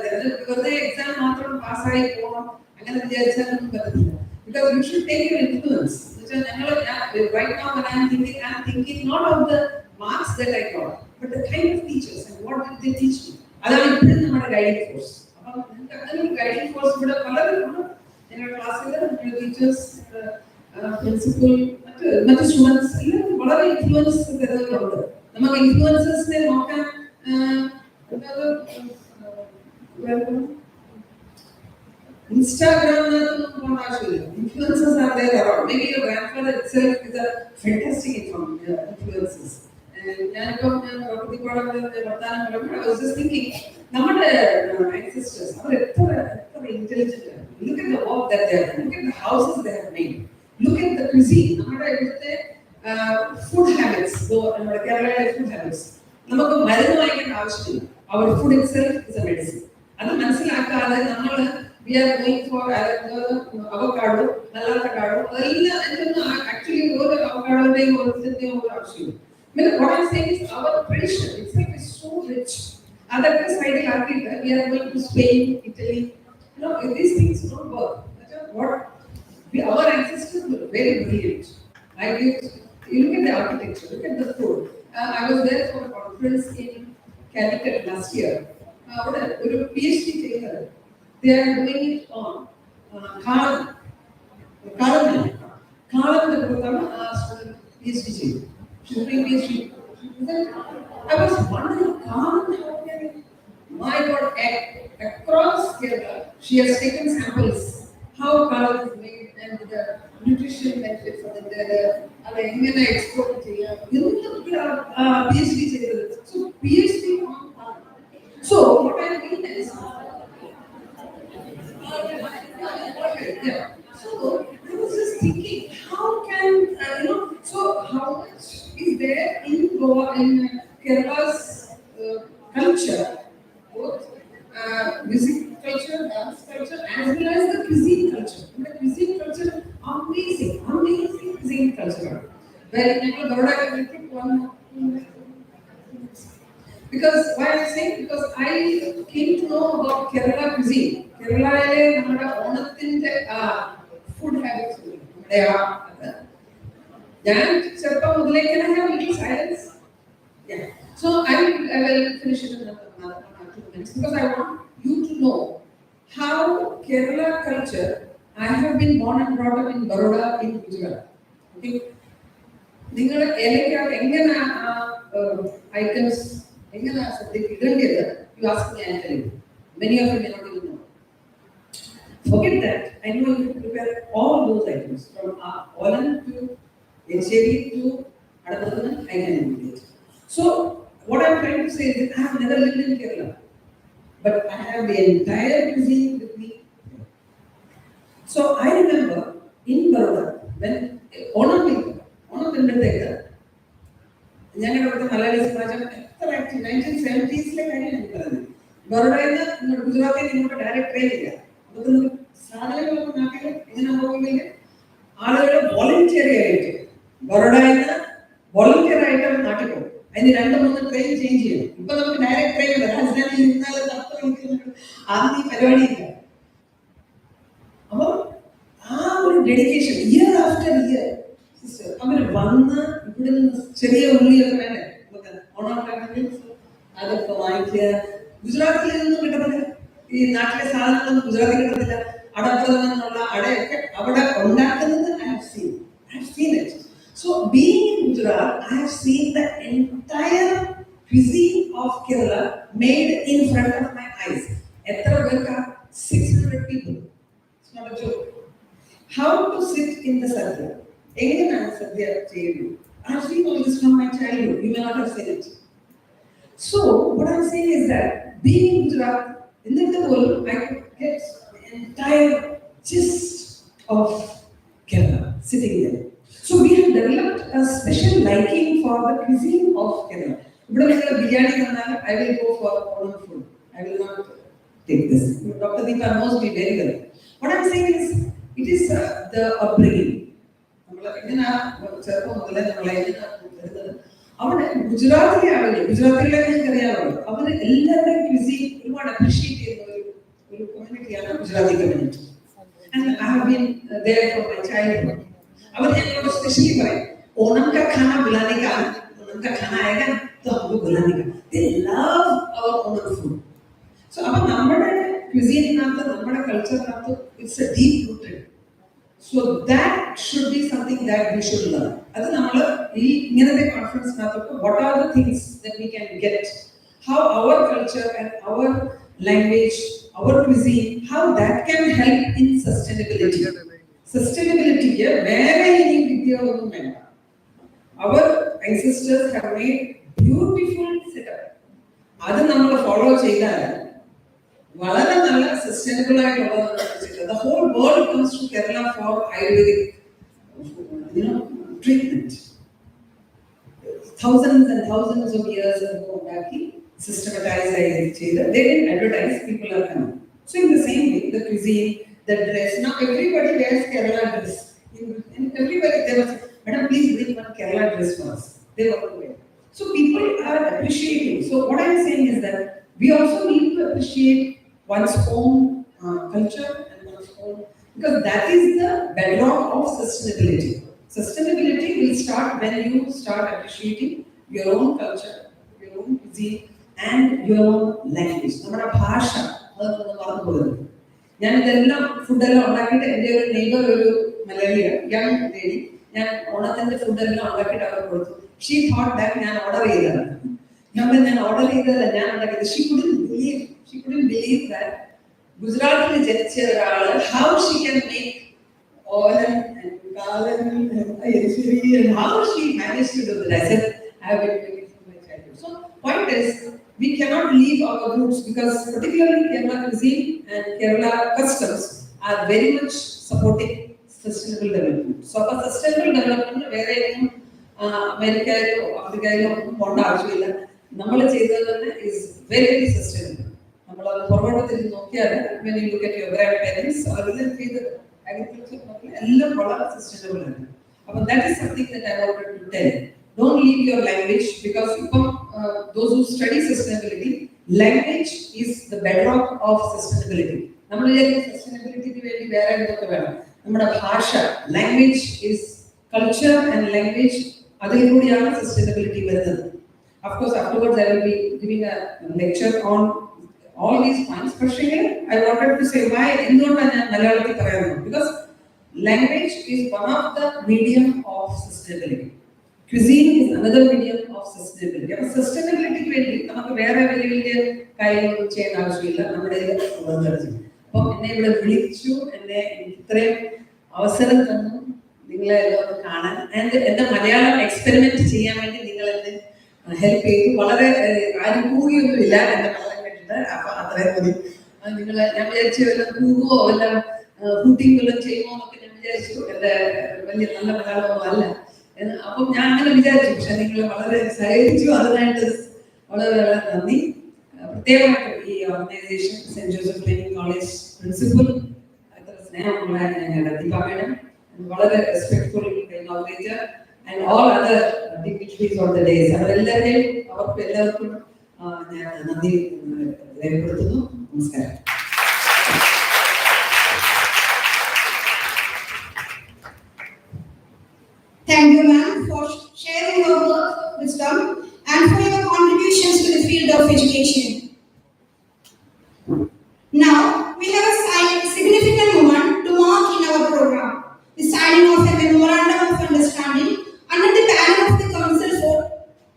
വെറുതെ എക്സാം മാത്രം പാസ്സായി പോകണം അങ്ങനെ വിചാരിച്ചാലൊന്നും പറ്റില്ല. Because you should take your influence. Right now when I am thinking not of the marks that I got, but the kind of teachers and what did they teach me. അതാണ് ഇപ്പോഴും നമ്മുടെ guiding force. അപ്പം നിങ്ങൾക്ക് അങ്ങനെ ഒരു guiding force ഇവിടെ പലരുണ്ട്. ഞങ്ങളുടെ ക്ലാസ്സിൽ ടീച്ചേഴ്സ്, പ്രിൻസിപ്പൽ, മറ്റ് സ്റ്റുഡൻസ് എല്ലാവരും വളരെ ഇൻഫ്ലുവൻസ് തരുന്നവരുണ്ട്. നമുക്ക് ഇൻഫ്ലുവൻസേഴ്സിനെ നോക്കാൻ Instagram പോകേണ്ട ആവശ്യമില്ല. Influencers are there around. Maybe your grandfather itself is a fantastic influences. ഞാനിപ്പം ഡോക്ടർ ദീപയുടെ വർത്താനം പറയുമ്പോൾ I was just thinking, നമ്മുടെ ancestors അവർ എത്ര ഇന്റലിജന്റ് ആണ്. Look at the work that they have done. Look at the houses they have made. Look at the cuisine. നമ്മുടെ ഇവിടുത്തെ food habits, നമ്മുടെ കേരളയിലെ food habits. നമുക്ക് മരുന്ന് വാങ്ങിക്കേണ്ട ആവശ്യമില്ല. Our food itself is a medicine. അത് മനസ്സിലാക്കാതെ നമ്മൾ we are going for avocado, avocado. Actually, ഒരു avocado-ന്റെയും ഓരോരുത്തരുടെയും ഒരു ആവശ്യമില്ല. What I'm saying is our tradition itself is so rich. അതൊക്കെ സൈഡിൽ ആക്കിയിട്ട് we are going to Spain, Italy. These things don't work. Our ancestors were very brilliant. You look at the architecture, look at the food. I was there for a conference in Connecticut last year. ഒരു PhD ചെയ്യുന്നത്. They are doing it on Kalam. The program PhD ചെയ്തു. She's doing PhD. I was wondering, Kalam, how can it? My God, across Kerala, she has taken samples. How Kalam is made and the nutrition benefits of the എങ്ങനെ export ചെയ്യാം ഇതൊക്കെ PhD ചെയ്തത്. So PhD on Kalam. So what I mean is, so I was just thinking, how can so how much is there in Goa, in Kerala's culture, both music culture, dance culture, as well as the cuisine culture. The cuisine culture, amazing cuisine culture. Where people Baroda because why I'm saying, because I came to know about Kerala cuisine. Kerala food habits. Then, can I have a little silence? Yeah. So I will finish it in another 2 minutes because I want you to know how Kerala culture. I have been born and brought up in Baroda in Gujarat. Okay. നിങ്ങളുടെ ഇലയ്ക്കകത്ത് എങ്ങനെ items എങ്ങനെയാ ഇടേണ്ടത്? You ask me, I tell you. Many of you may not even know. Forget that. I know you prepare all those items from Olam to SJTC to Adapatan. I can imitate. So what I'm trying to say is that I have never lived in Kerala, but I have the entire cuisine with me. So I remember in Baroda when Onam വരുമ്പോഴത്തേക്ക് ഞങ്ങളുടെ ഇവിടുത്തെ മലയാളി സമാജം എത്ര active 1970s കാര്യം എനിക്ക് പറഞ്ഞത് ബറോഡയിൽ നിന്ന് ഗുജറാത്തിൽ ഇങ്ങോട്ട് ഡയറക്റ്റ് ട്രെയിൻ ഇല്ല അതൊക്കെ സാധനങ്ങളൊക്കെ നാട്ടിൽ എങ്ങനെ പോകുന്നില്ല ആളുകൾ വോളണ്ടിയറി ആയിട്ട് ബറോഡയിൽ നിന്ന് വോളണ്ടിയർ ആയിട്ട് നാട്ടിൽ പോകും അതിന് 2-3 ട്രെയിൻ ചേഞ്ച് ചെയ്യും ഇപ്പൊ നമുക്ക് ഡയറക്റ്റ് ട്രെയിൻ ഇല്ല രാജധാനിയിൽ ഇരുന്നാലും 10 മണിക്കൂർ ആദ്യം ഈ പരിപാടിയില്ല അപ്പോൾ ആ ഒരു ഡെഡിക്കേഷൻ ഇയർ ആഫ്റ്റർ ഇയർ അവർ വന്ന് ഇവിടെ നിന്ന് ചെറിയ ഉള്ളിയൊക്കെ വേണ്ടേ ഓണാക്കാണെങ്കിൽ അതൊക്കെ വാങ്ങിക്കുക ഗുജറാത്തിൽ നിന്നും കിട്ടുന്നില്ല ഈ നാട്ടിലെ സാധനങ്ങളൊന്നും ഗുജറാത്തിൽ കിട്ടുന്നില്ല അടപ്രഥമൻ എന്നുള്ള അടയൊക്കെ അവിടെ ഉണ്ടാക്കുന്നത് I have seen it. So being in Gujarat, I have seen the entire cuisine of Kerala made in front of my eyes. എത്ര പേർക്ക് 600 people. It's not a joke. How to sit in the sadhya. എങ്ങനെയാണ് സദ്യ ചെയ്യുന്നത്? I have seen all this from my childhood. You may not have seen it. So what I'm saying is that being in Gujarat, in the world, I could get the entire gist of Kerala sitting there. So we have developed a special liking for the cuisine of Kerala. If you have biryani, I will go for Onam food. I will not take this. Dr. Deepa knows me very well. What I'm saying is, it is the upbringing. ചെറുപ്പം മുതലേ അവിടെ ഗുജറാത്തിലെ ആളുകൾ ഗുജറാത്തിലെ അറിയാമല്ലോ അവര് എല്ലാവരുടെയും cuisine ഒരുപാട് അപ്രീഷിയേറ്റ് ചെയ്യുന്ന ഒരു കമ്മ്യൂണിറ്റിയാണ് Gujarati community. And I have been there for my childhood. അവർ ഞങ്ങളോട് സ്പെഷ്യലി പറയും ഓണം കാ ഖാന ബുലാനെ കാ ഓണം കാ ഖാന ആയേഗാ तो हमको बुलाने का. They love our Onam food. So അപ്പൊ നമ്മുടെ ക്വിസീനിനകത്ത് നമ്മുടെ കൾച്ചറിനകത്ത് it's a deep rooted. So that should be something that we should learn. That's the conference. What are the things that we can get? How our culture and our language, our cuisine, how that can help in sustainability. Sustainability, where our ancestors have made beautiful setup. That's we follow. വളരെ നല്ല sustainable ആയിട്ടുള്ള the whole world comes to Kerala for Ayurvedic treatment. Thousands and thousands of years ago, systematized they didn't advertise, people are coming. So in the same way, the cuisine, the dress, now everybody wears Kerala dress. And everybody, they were saying, Madam, please bring one Kerala dress for us. They were aware. So people are appreciating. So what I'm saying is that we also need to appreciate one's own culture and one's own, because that is the bedrock of sustainability. Sustainability will start when you start appreciating your own culture, your own cuisine, and your own language. നമ്മുടെ ഭാഷ അതൊന്നും മറന്നു പോകുന്നത്. ഞാൻ ഇതെല്ലാം ഫുഡെല്ലാം ഉണ്ടാക്കിയിട്ട് എൻ്റെ ഒരു നെയ്ബർ ഒരു മലയാളിയാണ്, യങ് ലേഡി, ഞാൻ ഓണത്തിന്റെ ഫുഡെല്ലാം ഉണ്ടാക്കിയിട്ട് അവർ കൊടുത്തു. ഷീ തോട്ട് ദാറ്റ് ഞാൻ ഓർഡർ ചെയ്തതാണ്. ഞാൻ ഓർഡർ ചെയ്തതല്ല, ഞാൻ ഉണ്ടാക്കിയത്. She couldn't believe that Gujarat ജനിച്ച ഒരാള് how she can make oil and kalan and how she managed to do that. I said I have been doing it from my childhood. So point is, we cannot leave our roots, because particularly Kerala cuisine and Kerala customs are very much supporting sustainable development. So for sustainable development, where America or Africa, നമ്മൾ ചെയ്തത് തന്നെ is very very sustainable. നമ്മൾ അത് പുറകോട്ട് നോക്കിയാൽ when you look at your grandparents അവരെല്ലാം ചെയ്തത് agriculture എല്ലാം വളരെ sustainable ആണ്. അപ്പോൾ that is something that I wanted to tell. Don't leave your language because those who study sustainability, language is the bedrock of sustainability. നമ്മൾ sustainability വേണ്ടി വേറെ എന്തൊക്കെ വേണം? നമ്മുടെ ഭാഷ, language is culture and language, അതിൽ കൂടിയാണ് sustainability വരുന്നത്. Of course, afterwards I will be giving a lecture on all these points. But I wanted to say why എന്തുകൊണ്ടാണ് ഞാൻ മലയാളത്തിൽ പറയുന്നത്? Because language is one of the medium of sustainability. Cuisine is another medium of sustainability. അപ്പോൾ sustainability വേണ്ടി നമുക്ക് വേറെ വലിയ വലിയ കാര്യങ്ങളൊന്നും ചെയ്യാൻ ആവശ്യമില്ല. നമ്മുടെ അപ്പോൾ എന്നെ ഇവിടെ വിളിച്ചു, എന്നെ ഇത്രയും അവസരം തന്നു നിങ്ങളെ എല്ലാം കാണാൻ. എന്റെ മലയാളം എക്സ്പെരിമെന്റ് ചെയ്യാൻ വേണ്ടി നിങ്ങൾ എന്നെ ഹെൽപ്പ് ചെയ്തു. വളരെ ആരും കൂടിയൊന്നുമില്ല എന്റെ മലയാളം കേട്ടിട്ട്. അപ്പൊ അത്രയും മതി. നിങ്ങളെ ഞാൻ വിചാരിച്ചു വല്ലതും കൂടുവോ വല്ല കൂട്ടിങ് വല്ലതും ചെയ്യുമോ എന്നൊക്കെ ഞാൻ വിചാരിച്ചു. എന്റെ വലിയ നല്ല മലയാളമൊന്നും അല്ല. അപ്പം ഞാൻ അങ്ങനെ വിചാരിച്ചു. പക്ഷെ നിങ്ങൾ വളരെ സഹകരിച്ചു. അതിനായിട്ട് വളരെ വളരെ നന്ദി. പ്രത്യേകമായിട്ട് ഈ organisation saint Joseph training college principal അത്ര സ്നേഹമുള്ള ഞങ്ങളുടെ ദീപ മാഡം, വളരെ respectful inaugurator and all other dignitaries on the days. അവരെല്ലാവരെയും അവർക്ക് എല്ലാവർക്കും ഞാൻ നന്ദി രേഖപ്പെടുത്തുന്നു. നമസ്കാരം. Thank you, ma'am, for sharing your work, wisdom, and for your contributions to the field of education. Now, we have a significant moment to mark in our program, the signing of a memorandum of understanding under the banner of the Council for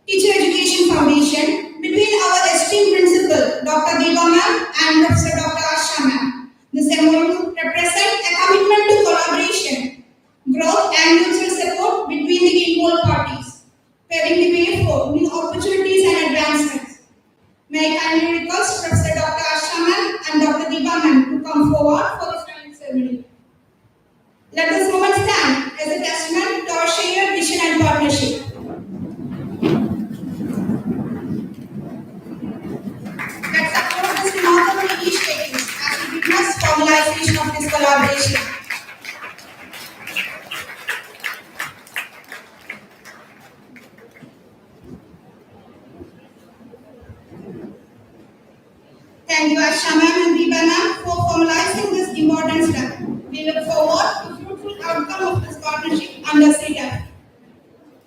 Teacher Education Foundation between our esteemed principal, Dr. Deepa ma'am, and Professor Dr. Asha ma'am. This MOU represents a commitment to collaboration, growth, and mutual support between the involved parties, paving the way for new opportunities and advancements. May I kindly request Professor Dr. Asha ma'am and Dr. Deepa ma'am to come forward for the signing ceremony. Let this moment stand as a testament to our shared vision and partnership. Let's support this remarkable initiative as we witness formalization of this collaboration. Thank you, Asha ma'am and Deepa ma'am, for formalizing this important step. We look forward to fruitful outcome of this partnership under CETAF.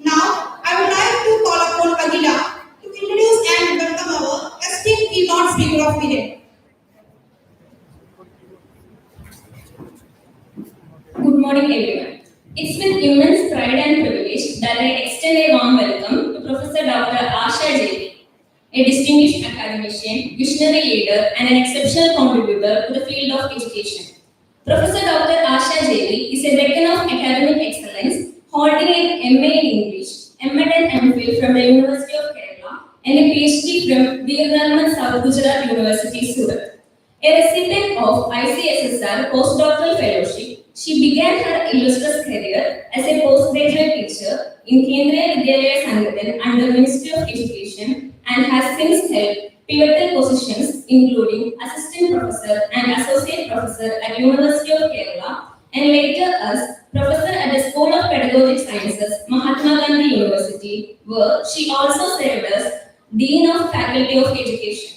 Now, I would like to call upon Agila to introduce and welcome our esteemed keynote speaker of the day. Good morning, everyone. It's with immense pride and privilege that I extend a warm welcome to Professor Dr. Asha J. A distinguished academician, visionary leader, and an exceptional contributor to the field of education. Professor Dr. Asha J. is a beacon of academic excellence, holding an MA in English, M.Ed and M.Phil from the University of Kerala, and a PhD from Veer Narman South Gujarat University, Surat. A recipient of ICSSR postdoctoral fellowship, she began her illustrious career as a postgraduate teacher in Kendriya Vidyalaya Sangathan under Ministry of Education and has since held pivotal positions including assistant professor and associate professor at University of Kerala and later as professor at the School of Pedagogic Sciences, Mahatma Gandhi University, where she also served as Dean of Faculty of Education.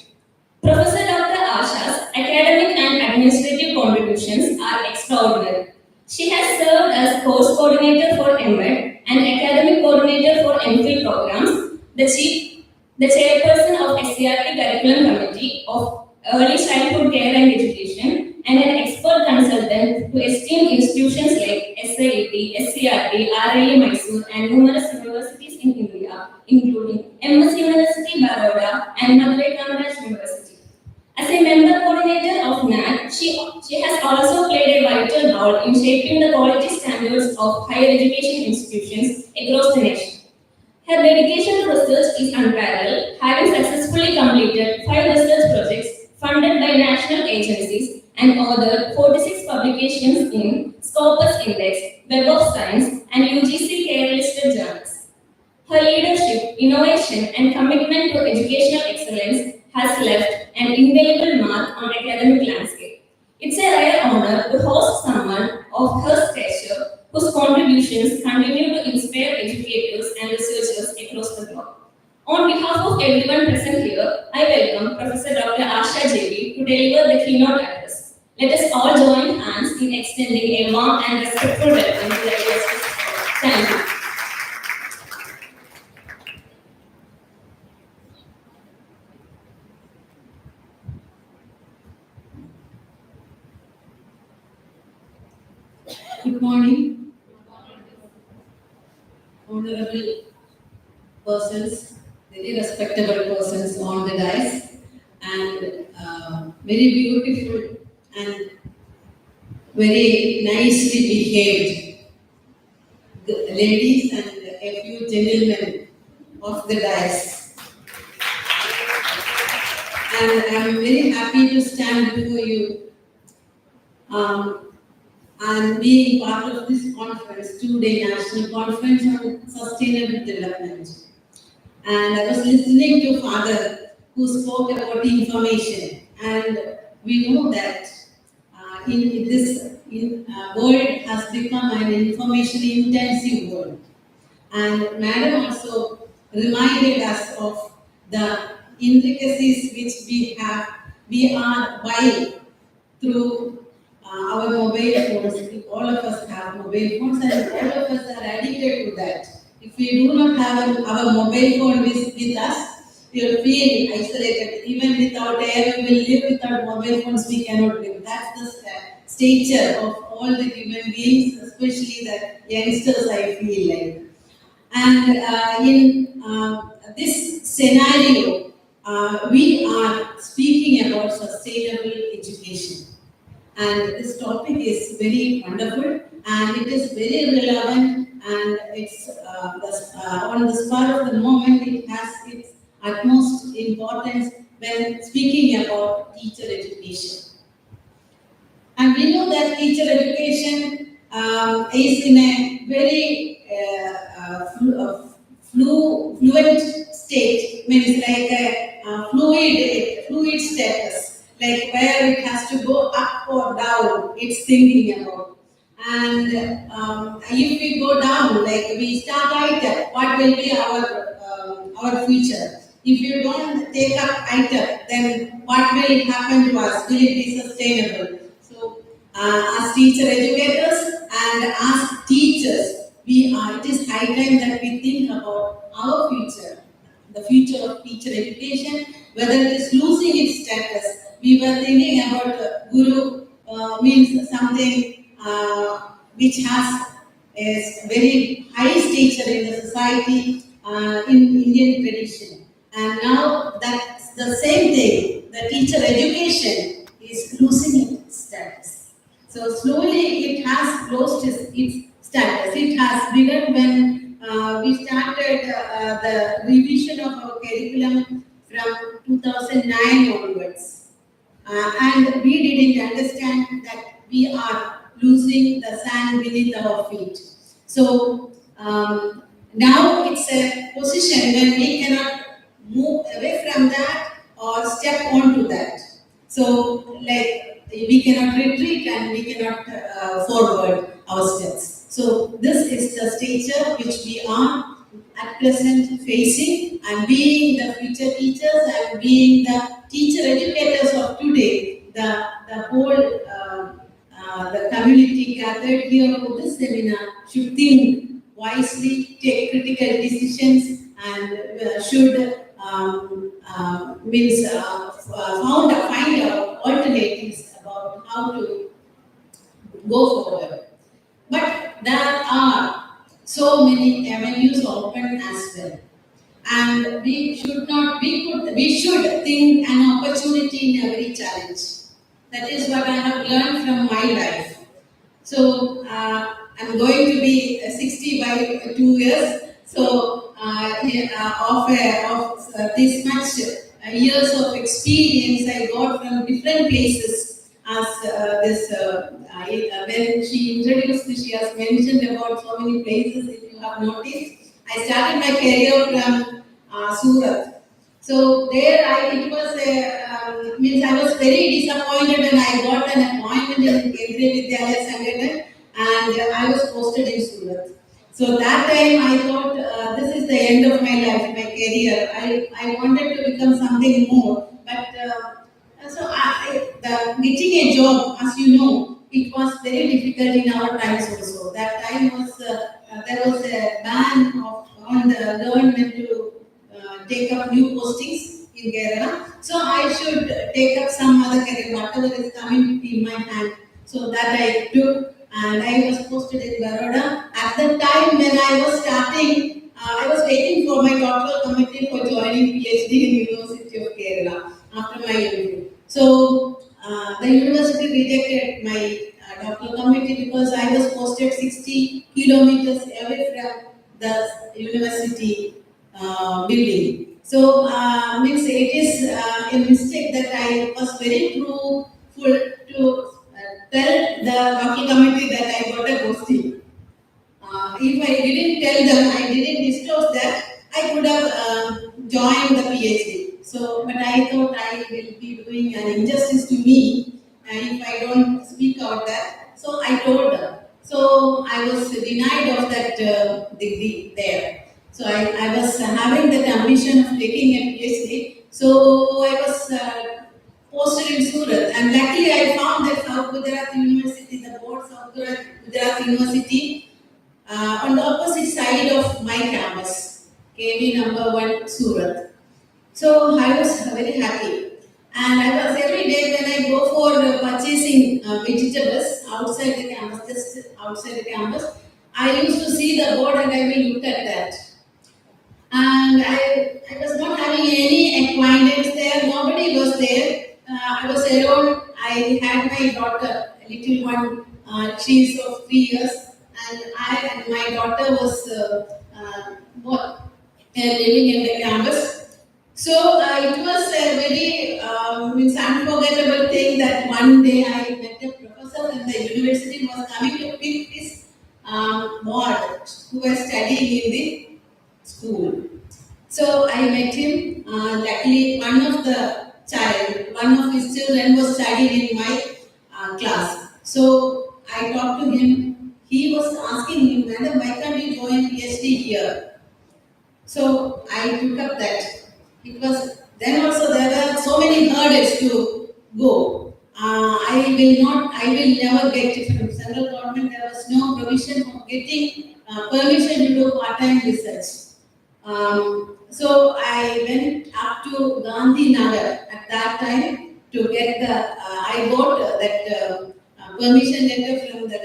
Professor Dr. Asha's academic and administrative contributions are extraordinary. She has served as course coordinator for M.Ed and academic coordinator for M.Phil programs, the chairperson of SJTC Curriculum Committee of Early Childhood Care and Education, and an expert consultant to esteemed institutions like SIET, SCRT, RIA Mysore, and numerous universities in India, including MS University, Baroda, and Madurai Kamaraj University. As a member coordinator of NAC, she has also played a vital role in shaping the quality standards of higher education institutions across the nation. Her dedication to research is unparalleled, having successfully completed 5 research projects funded by national agencies and authored 46 publications in Scopus Index, Web of Science, and UGC care listed journals. Her leadership, innovation, and commitment to educational excellence has left an indelible mark on academic landscape. It's a rare honor to host someone of her stature whose contributions continue to inspire educators and researchers across the globe. On behalf of everyone present here, I welcome Professor Dr. Asha JB to deliver the keynote address. Let us all join hands in extending a warm and respectful welcome to the illustrious speaker. Thank you. Good morning, honorable persons, very respectable persons on the dais, and very beautiful and very nicely behaved ladies and a few gentlemen of the dais. And I'm very happy to stand before you and being part of this conference, two-day national conference on sustainable development. And I was listening to Father who spoke about information, and we know that in this world has become an information-intensive world. And Madam also reminded us of the intricacies which we are buying through our mobile phones. All of us have mobile phones, and all of us are addicted to that. If we do not have our mobile phone with us, we will feel isolated. Even without air, we will live. Without mobile phones, we cannot live. That's the stature of all the human beings, especially the youngsters, I feel like. And in this scenario, we are speaking about sustainable education. And this topic is very wonderful, and it is very relevant, and it's on the spur of the moment. It has its utmost importance when speaking about teacher education. And we know that teacher education is in a very fluent state, means like a fluid status. Like where it has to go up or down, it's thinking about. And if we go down, like we start ITER, what will be our future? If you don't take up ITER, then what will happen to us? Will it be sustainable? So, as teacher educators and as teachers, it is high time that we think about our future, the future of teacher education, whether it is losing its status. We were thinking about Guru means something which has a very high stature in the society, in Indian tradition. And now that's the same thing. The teacher education is losing its status. So slowly it has lost its status. It has begun when we started the revision of our curriculum from 2009 onwards. And we didn't understand that we are losing the sand beneath our feet. So now it's a position when we cannot move away from that or step onto that. So like we cannot retreat and we cannot forward our steps. So this is the stature which we are at present facing, and being the future teachers and being the teacher educators of today, the whole the community gathered here for this seminar should think wisely, take critical decisions, and should find out alternatives about how to go forward. But there are so many avenues open as well, and we should think an opportunity in every challenge. That is what I have learned from my life. So I'm going to be 60 by 2 years. So of this much years of experience I got from different places. As when she introduced, she has mentioned about so many places. If you have noticed, I started my career from Surat. So there it was means I was very disappointed when I got an appointment in Kendriya Vidyalaya Sangathan and I was posted in Surat. So that time I thought this is the end of my life, my career. I wanted to become something more, but the getting a job, as you know, it was very difficult in our times also. That time was there was a ban on the government to take up new postings in Kerala. So I should take up some other career, whatever is coming in my hand. So that I took and I was posted in Baroda. At the time when I was starting, I was waiting for my doctoral committee for joining PhD in University of Kerala after my MPhil. So the university rejected my doctoral committee because I was posted 60 kilometers away from the university building. So means it is a mistake that I was very truthful to tell the doctoral committee that I got a posting. If I didn't tell them, I didn't disclose that, I could have joined the PhD. So, but I thought I will be doing an injustice to me if I don't speak out that. So I told them. So I was denied of that degree there. So I was having that ambition of taking a PhD. So I was posted in Surat, and luckily I found that South Gujarat University, the board South Gujarat University, on the opposite side of my campus, KB number 1 Surat. So I was very happy. And I was every day when I go for purchasing vegetables outside the campus, just outside the campus, I used to see the board and I will look at that. And I was not having any acquaintance there, nobody was there. I was alone. I had my daughter, a little one, she's of 3 years, and I and my daughter was both living in the campus. So it was a very means unforgettable thing that one day I met a professor in the university who was coming to pick his board who was studying in the school. So I met him. Luckily, one of his children was studying in my class. So I talked to him. He was asking me, "Madam, why can't you join PhD here?" So I took up that. It was then also there were so many hurdles to go. I will never get it from central government. There was no provision for getting permission to do part-time research. So I went up to Gandhi Nagar at that time to get I got that permission letter from that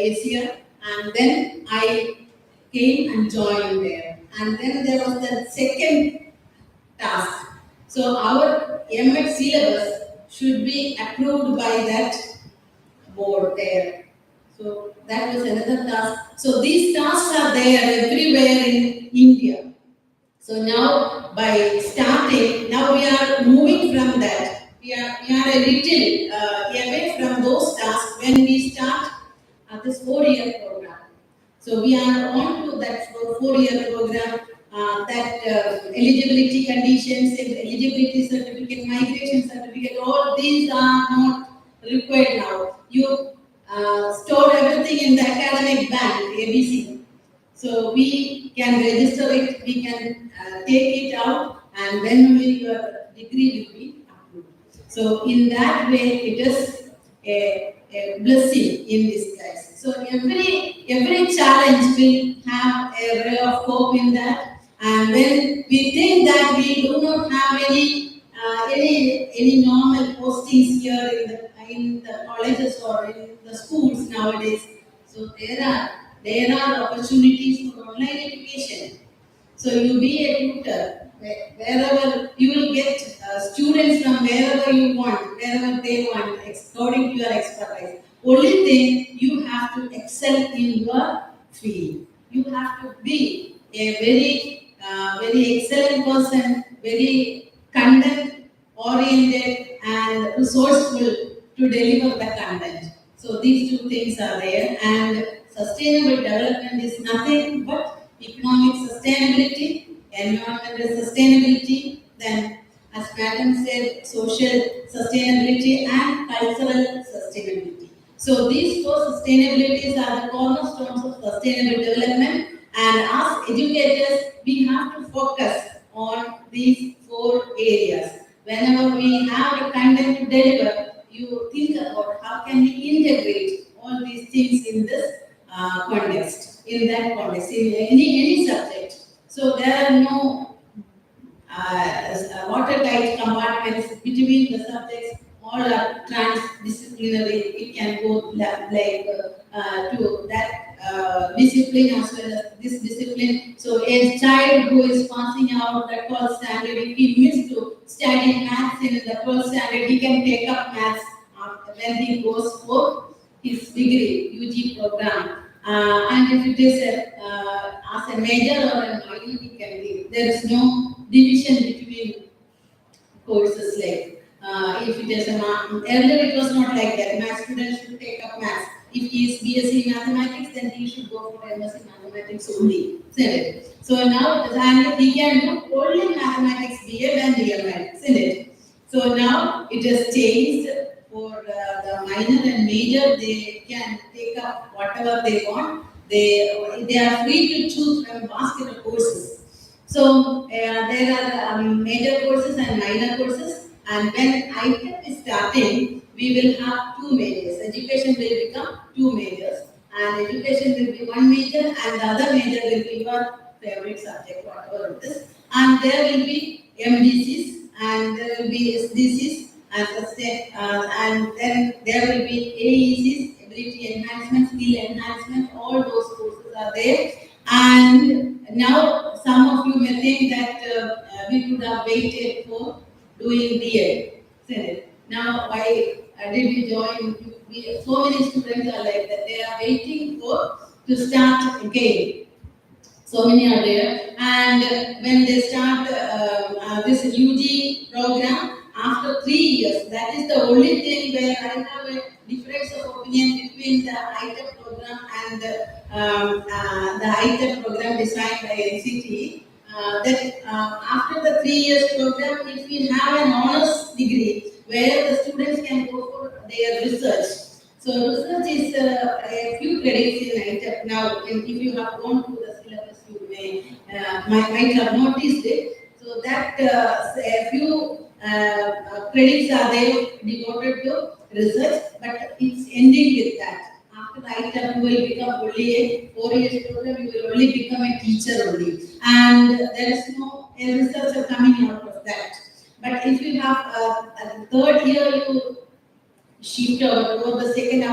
ACR, and then I came and joined there. And then there was the second task. So our MX syllabus should be approved by that board there. So that was another task. So these tasks are there everywhere in India. So now by starting, now we are moving from that. We are a little away from those tasks when we start this 4-year program. So we are on to that 4-year program, that eligibility conditions, eligibility certificate, migration certificate, all these are not required now. You store everything in the academic bank, ABC. So we can register it, we can take it out, and then only your degree will be approved. So in that way, it is a blessing in disguise. So every challenge will have a ray of hope in that. And when we think that we do not have any normal postings here in the colleges or in the schools nowadays, so there are opportunities for online education. So you be a tutor wherever you will get students from wherever you want, wherever they want, according to your expertise. Only thing, you have to excel in your field. You have to be a very excellent person, very content oriented and resourceful to deliver the content. So these two things are there, and sustainable development is nothing but economic sustainability, environmental sustainability, then as Madam said, social sustainability and cultural sustainability. So these four sustainabilities are the cornerstones of sustainable development, and as educators, we have to focus on these four areas. Whenever we have a content to deliver, you think about how can we integrate all these things in this context, in that context, in any subject. So there are no watertight compartments between the subjects. All are transdisciplinary. It can go to that discipline as well as this discipline. So a child who is passing out the 12th standard, if he missed to study maths in the 12th standard, he can take up maths when he goes for his degree, UG program. And if it is as a major or a minor, he can give. There is no division between courses like if it is a earlier it was not like that. Math students should take up maths. If he is BSc mathematics, then he should go for MSc mathematics only. Isn't it? So now and he can do only mathematics BA and DML. Isn't it? So now it has changed for the minor and major. They can take up whatever they want. They are free to choose from a basket of courses. So there are major courses and minor courses, and when ITEP is starting, we will have two majors. Education will become two majors, and education will be one major, and the other major will be your favorite subject, whatever it is. And there will be MDCs, and there will be SDCs, and then there will be AECs, ability enhancement, skill enhancement. All those courses are there. And now some of you may think that we could have waited for doing BA. Isn't it? Now why did we join? So many students are like that. They are waiting for to start again. So many are there. And when they start this UG program, after 3 years, that is the only thing where I have a difference of opinion between the ITEP program and the ITEP program designed by NCT. That after the 3 years program, if we have an honors degree where the students can go for their research. So research is a few credits in ITEP. Now, if you have gone through the syllabus, you might have noticed it. So that a few credits are there devoted to research, but it's ending with that. After the ITEP, you will become only a 4 years program, you will only become a teacher only. And there is no researcher coming out of that. But if you have a third year, you shift out, or the second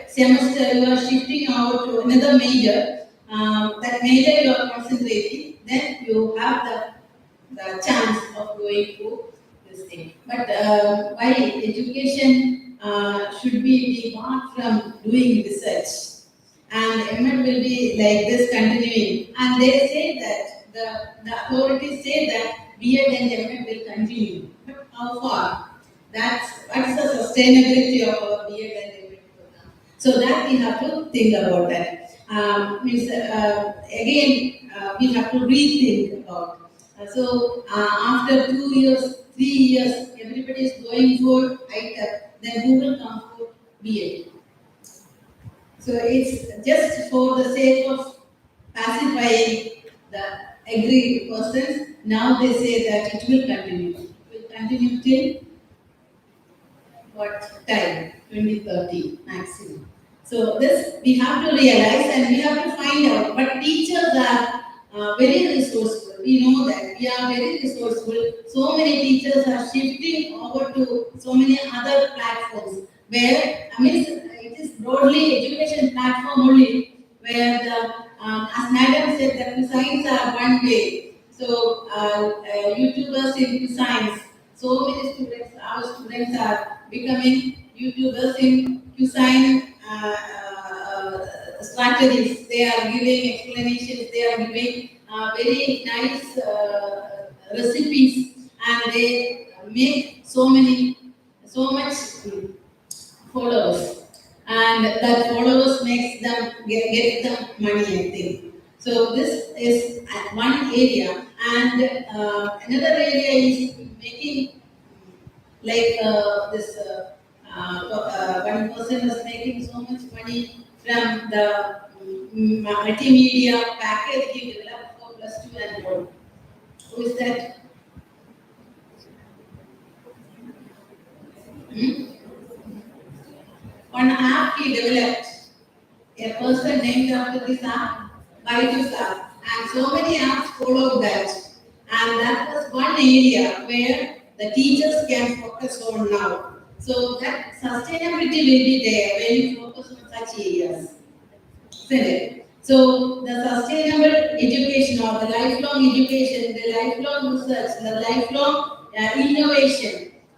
semester, you are shifting out to another major. That major you are concentrating, then you have the chance of going to this thing. But why education should be debarred from doing research, and ML will be like this continuing. And they say that the authorities say that B.Ed and ML will continue. But how far? What's the sustainability of our B.Ed and ML program? So that we have to think about that. Again, we have to rethink about. So after 2 years, 3 years, everybody is going for ITEP, then who will come for B.Ed? So it's just for the sake of pacifying the agreed persons. Now they say that it will continue. It will continue till what time? 2030 maximum. So this we have to realize and we have to find out. But teachers are very resourceful. We know that we are very resourceful. So many teachers are shifting over to so many other platforms where it is broadly education platform only where as Madam said, the science are one way. So YouTubers in science. So many students, our students are becoming YouTubers in Q-Sign strategies. They are giving explanations, they are giving very nice recipes, and they make so much followers. And that followers makes them get them money, I think. So this is one area, and another area is making like one person was making so much money from the multimedia package he developed for +2 and more. Who is that? One app he developed, a person named after this app, Byju's app, and so many apps followed that. And that was one area where the teachers can focus on now. So that sustainability will be there when you focus on such areas. Isn't it? So the sustainable education or the lifelong education, the lifelong research, the lifelong innovation.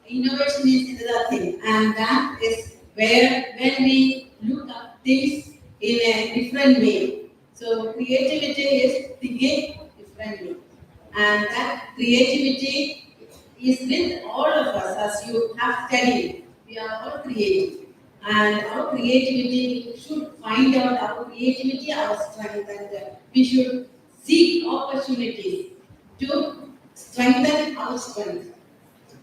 Innovation is another thing, and that is where when we look at things in a different way. So creativity is thinking differently, and that creativity is with all of us. As you have studied, we are all creative, and our creativity should find out our creativity, our strength, and we should seek opportunities to strengthen our strength.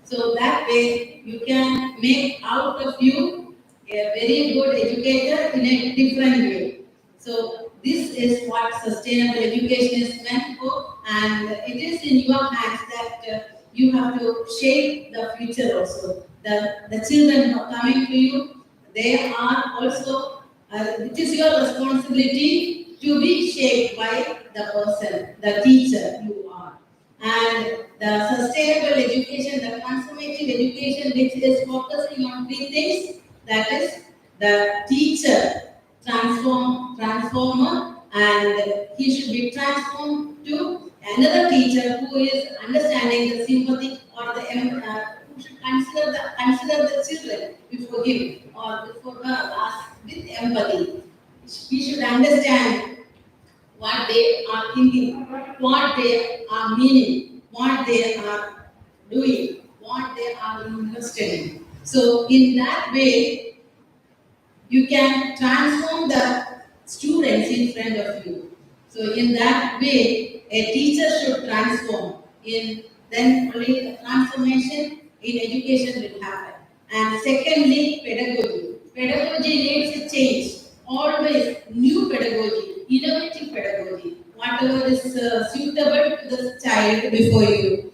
So that way you can make out of you a very good educator in a different way. So this is what sustainable education is meant for, and it is in your hands that you have to shape the future also. The children who are coming to you, they are also, it is your responsibility to be shaped by the person, the teacher you are. And the sustainable education, the transformative education, which is focusing on three things, that is the teacher, transformer, and he should be transformed to another teacher who is understanding the sympathy or the who should consider the children before him or before her as with empathy. He should understand what they are thinking, what they are meaning, what they are doing, what they are interested in. So in that way, you can transform the students in front of you. So in that way, a teacher should transform. Then only the transformation in education will happen. And secondly, pedagogy. Pedagogy needs a change. Always new pedagogy, innovative pedagogy. Whatever is suitable to the child before you.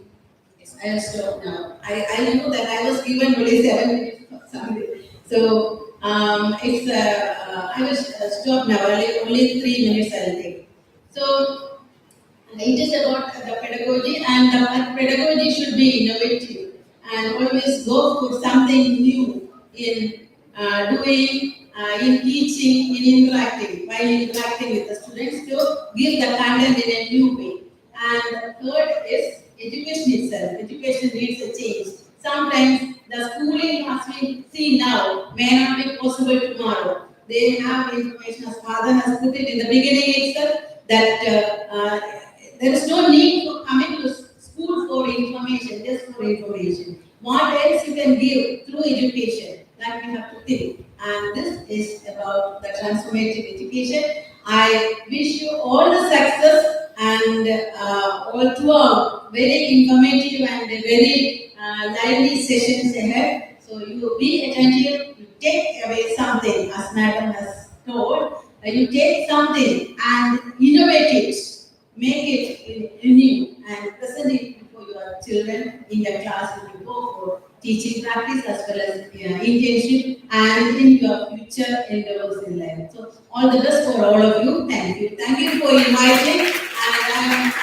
Yes, I will stop now. I know that I was given only 7 minutes for something. So I will stop now. Only 3 minutes I will take. So it is about the pedagogy, and the pedagogy should be innovative and always go for something new in doing, in teaching, in interacting, while interacting with the students to give the content in a new way. And third is education itself. Education needs a change. Sometimes the schooling as we see now may not be possible tomorrow. They have information, as Father has put it in the beginning itself, that there is no need for coming to school for information, just for information. What else you can give through education? That we have to think. And this is about the transformative education. I wish you all the success and all throughout very informative and very lively sessions ahead. So you be attentive, you take away something, as Madam has told. You take something and innovate it. Make it new and present it for your children in the class when you go for teaching practice as well as internship and in your future endeavors in life. So all the best for all of you. Thank you. Thank you for inviting, and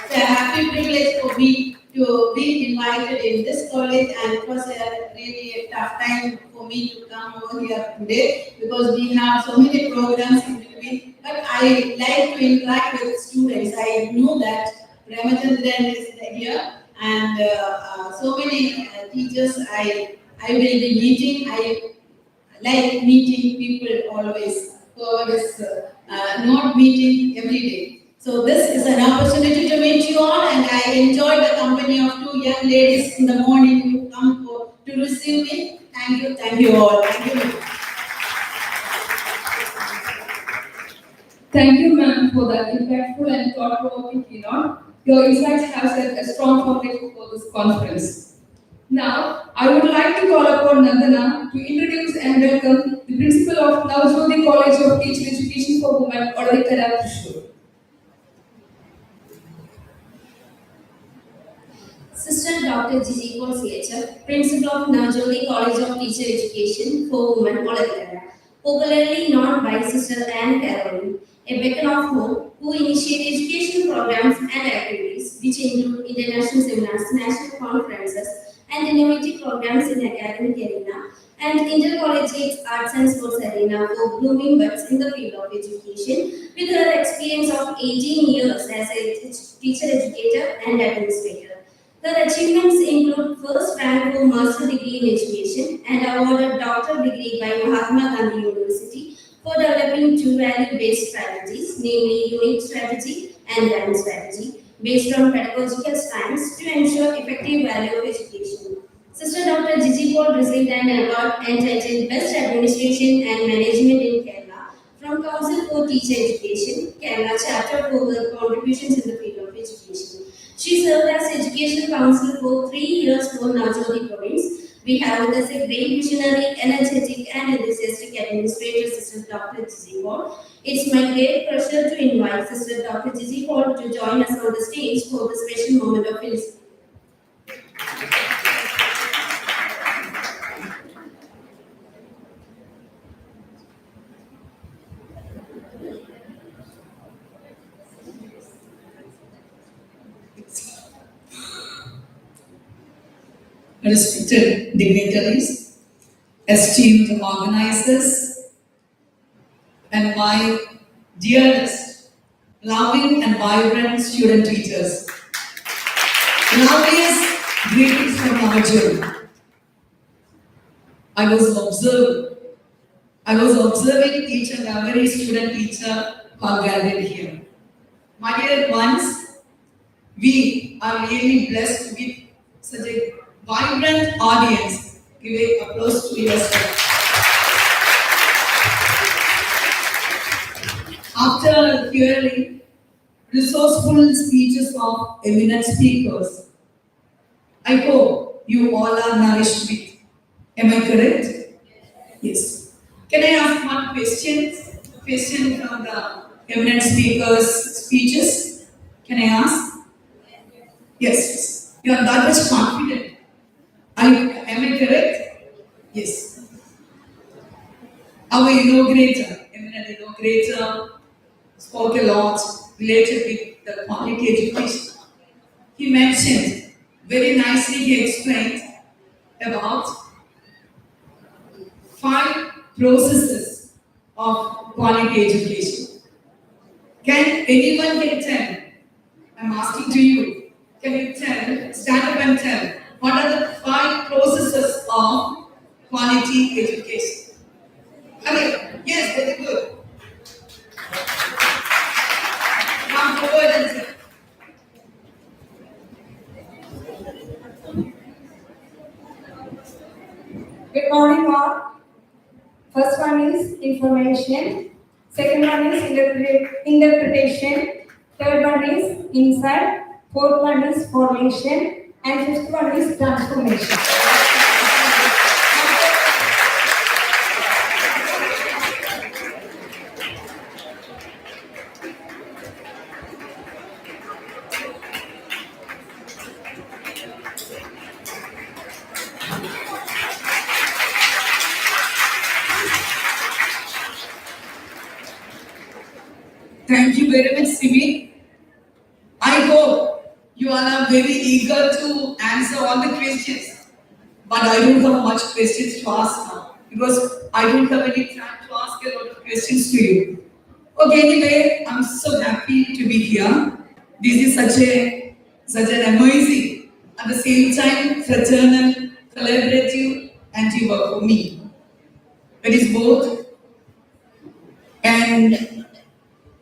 it's a happy privilege for me to be invited in this college, and it was really a tough time for me to come over here today because we have so many programs in between. But I like to interact with students. I know that Ramachandran is here, and so many teachers I will be meeting. I like meeting people always, who is not meeting every day. So this is an opportunity to meet you all, and I enjoyed the company of 2 young ladies in the morning who come to receive me. Thank you all. Thank you. Thank you, ma'am, for that impactful and thought-provoking keynote. Your insights have set a strong foundation for this conference. Now, I would like to call upon Nandana to introduce and welcome the principal of Navjyoti College of Teacher Education for Women, Odadikara, Thrissur. Sister Dr. Gigi CHF, Principal of Navjyoti College of Teacher Education for Women, Odadikara, popularly known by Sister Anne Caroline, a beacon of hope who initiate educational programs and activities which include international seminars, national conferences, and innovative programs in academic arena and intercollegiate arts and sports arena for blooming buds in the field of education with her experience of 18 years as a teacher educator and administrator. Her achievements include first rank for master degree in education and awarded doctor degree by Mahatma Gandhi University for developing two value-based strategies, namely unique strategy and brand strategy, based on pedagogical strengths to ensure effective value of education. Sister Dr. Gigi Paul received an award entitled Best Administration and Management in Kerala from Council for Teacher Education, Kerala chapter for her contributions in the field of education. She served as Education Council for 3 years for Navjyoti province. We have with us a great visionary, energetic, and enthusiastic administrator, Sister Dr. Gigi Paul. It's my great pleasure to invite Sister Dr. Gigi Paul to join us on the stage for the special moment of felicity. Respected dignitaries, esteemed organizers, and my dearest, loving and vibrant student teachers. Loveliest greetings from Navjyoti. I was observing each and every student teacher who are gathered here. My dear ones, we are really blessed with such a vibrant audience. Give a applause to yourself. After hearing resourceful speeches of eminent speakers, I hope you all are nourished with. Am I correct? Yes. Can I ask one question? Question from the eminent speakers' speeches? Can I ask? Yes. You are that much confident. Am I correct? Yes. Our inaugurator, eminent inaugurator, spoke a lot related with the quality education. He mentioned, very nicely he explained about 5 processes of quality education. Can anyone tell? I'm asking to you. Can you tell, stand up and tell, what are the 5 processes of quality education? Okay, yes, very good. Come forward and say. Good morning, all. First one is information. Second one is interpretation. Third one is insight. Fourth one is formation. And fifth one is transformation. Thank you very much, Simi. I hope you all are very eager to answer all the questions. But I don't have much questions to ask now because I don't have any time to ask a lot of questions to you. Okay, anyway, I'm so happy to be here. This is such an amazing, at the same time, fraternal, collaborative, and teamwork for me. It is both and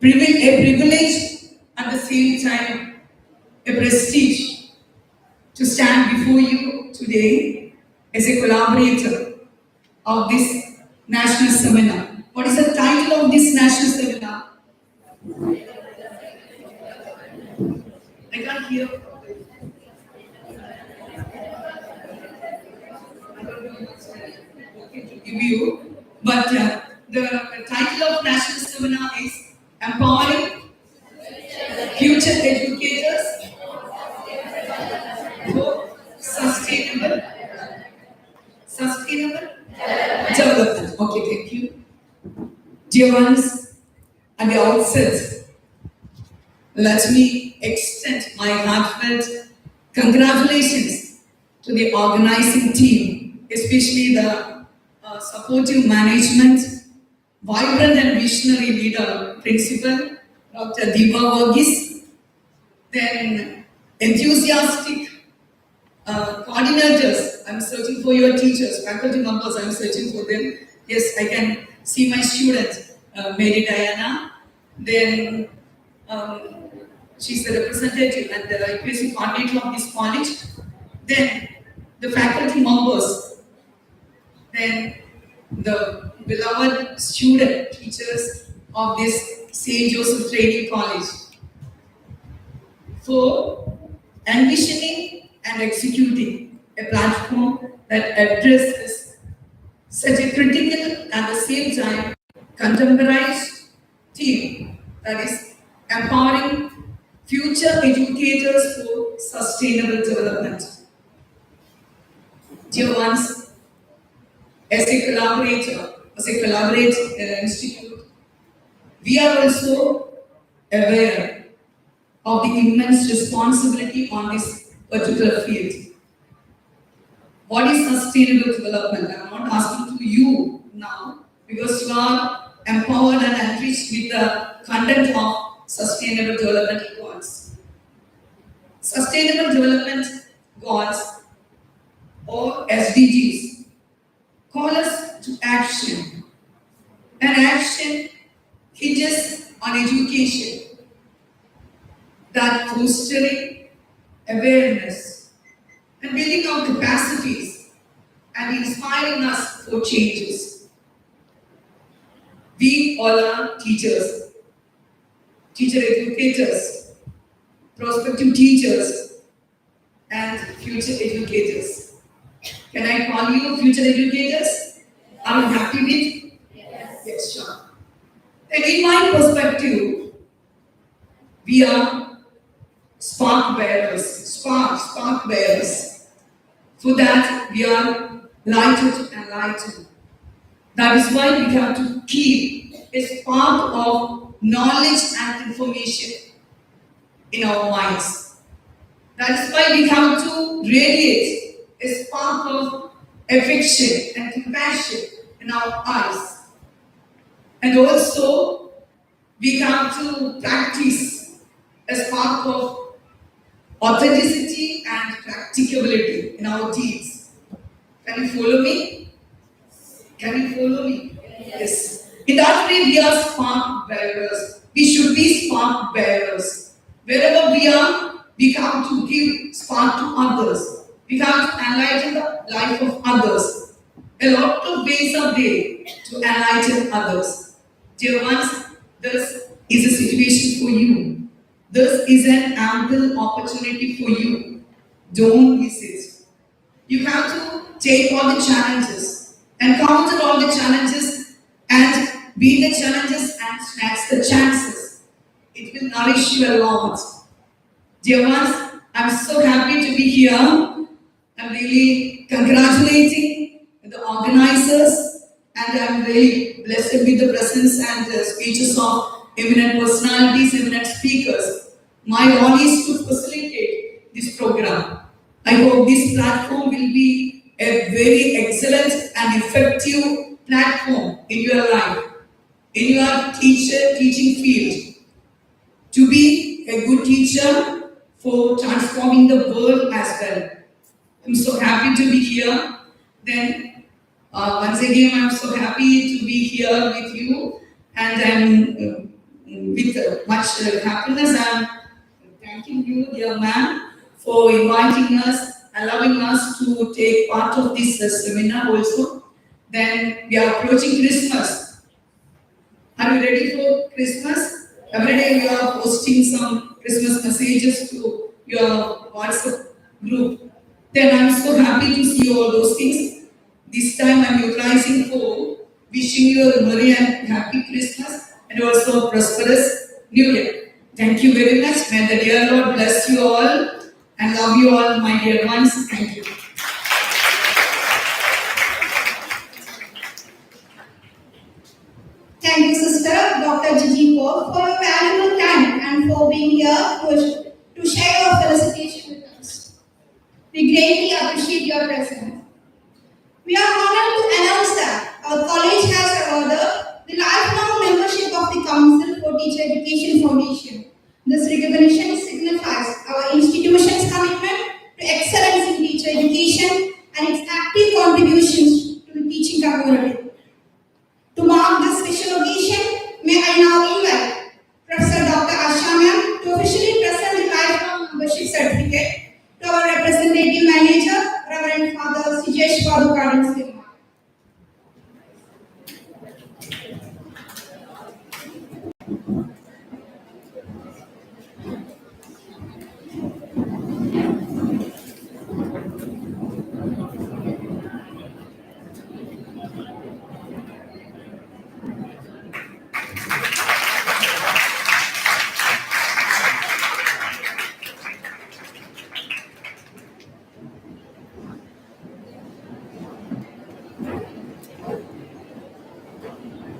a privilege at the same time a prestige to stand before you today as a collaborator of this national seminar. What is the title of this national seminar? I can't hear. To give you, but the title of national seminar is Empowering Future Educators for Sustainable Development. Okay, thank you. Dear ones, at the outset, let me extend my heartfelt congratulations to the organizing team, especially the supportive management, vibrant and visionary leader, principal, Dr. Deepa Varghese, then enthusiastic coordinators. I'm searching for your teachers, faculty members, I'm searching for them. Yes, I can see my student, Mary Diana. Then she's the representative and the IPSC coordinator of this college. Then the faculty members. Then the beloved student teachers of this St. Joseph Training College for envisioning and executing a platform that addresses such a critical at the same time contemporized theme, that is empowering future educators for sustainable development. Dear ones, as a collaborative institute, we are also aware of the immense responsibility on this particular field. What is sustainable development? I'm not asking to you now because you are empowered and enriched with the content of sustainable development goals. Sustainable development goals or SDGs call us to action. And action hinges on education, that fostering awareness and building our capacities and inspiring us for changes. We all are teachers, teacher educators, prospective teachers, and future educators. Can I call you future educators? Are you happy with? Yes, sure. And in my perspective, we are spark bearers. For that, we are lighted and lighted. That is why we have to keep a spark of knowledge and information in our minds. That is why we have to radiate a spark of affection and compassion in our eyes. And also, we have to practice a spark of authenticity and practicability in our deeds. Can you follow me? Yes. In that way, we are spark bearers. We should be spark bearers. Wherever we are, we have to give spark to others. We have to enlighten the life of others. A lot of ways are there to enlighten others. Dear ones, this is a situation for you. This is an ample opportunity for you. Don't miss it. You have to take all the challenges, encounter all the challenges, and beat the challenges and snatch the chances. It will nourish you a lot. Dear ones, I'm so happy to be here. I'm really congratulating the organizers, and I'm very blessed with the presence and speeches of eminent personalities, eminent speakers. My role is to facilitate this program. I hope this platform will be a very excellent and effective platform in your life, in your teaching field, to be a good teacher for transforming the world as well. I'm so happy to be here. Then, once again, I'm so happy to be here with you, and I'm with much happiness. I'm thanking you, dear man, for inviting us, allowing us to take part of this seminar also. Then we are approaching Christmas. Are you ready for Christmas? Every day you are posting some Christmas messages to your WhatsApp group. Then I'm so happy to see all those things. This time I'm utilizing for wishing you a merry and happy Christmas and also a prosperous New Year. Thank you very much. May the dear Lord bless you all and love you all, my dear ones. Thank you. Thank you, Sister Dr. Gigi Paul, for your valuable time and for being here to share your felicitation with us. We greatly appreciate your presence. We are honored to announce that our college has awarded the lifelong membership of the Council for Teacher Education Foundation. This recognition signifies our institution's commitment to excellence in teacher education and its active contributions to the teaching community. To mark this special occasion, may I now invite Professor Dr. Asha Ma'am to officially present the lifelong membership certificate to our representative manager, Reverend Father Sijesh Padukaran Singh.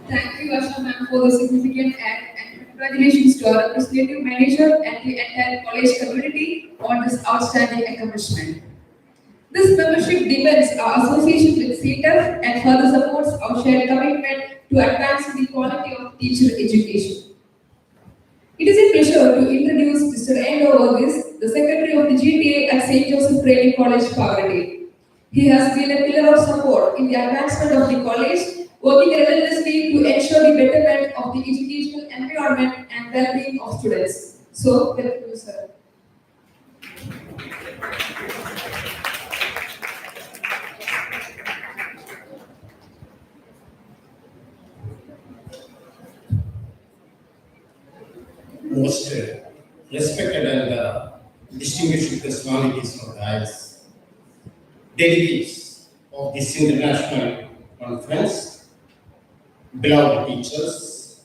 Thank you, Asha ma'am, for the significant act, and congratulations to our representative manager and the entire college community on this outstanding accomplishment. This membership deepens our association with CTF and further supports our shared commitment to advancing the quality of teacher education. It is a pleasure to introduce Mr. Endo Verghese, the Secretary of the GTA at St. Joseph Training College, Pavaratty. He has been a pillar of support in the advancement of the college, working relentlessly to ensure the betterment of the educational environment and well-being of students. So, welcome you, sir. Most respected and distinguished personalities of the IS, delegates of this international conference, beloved teachers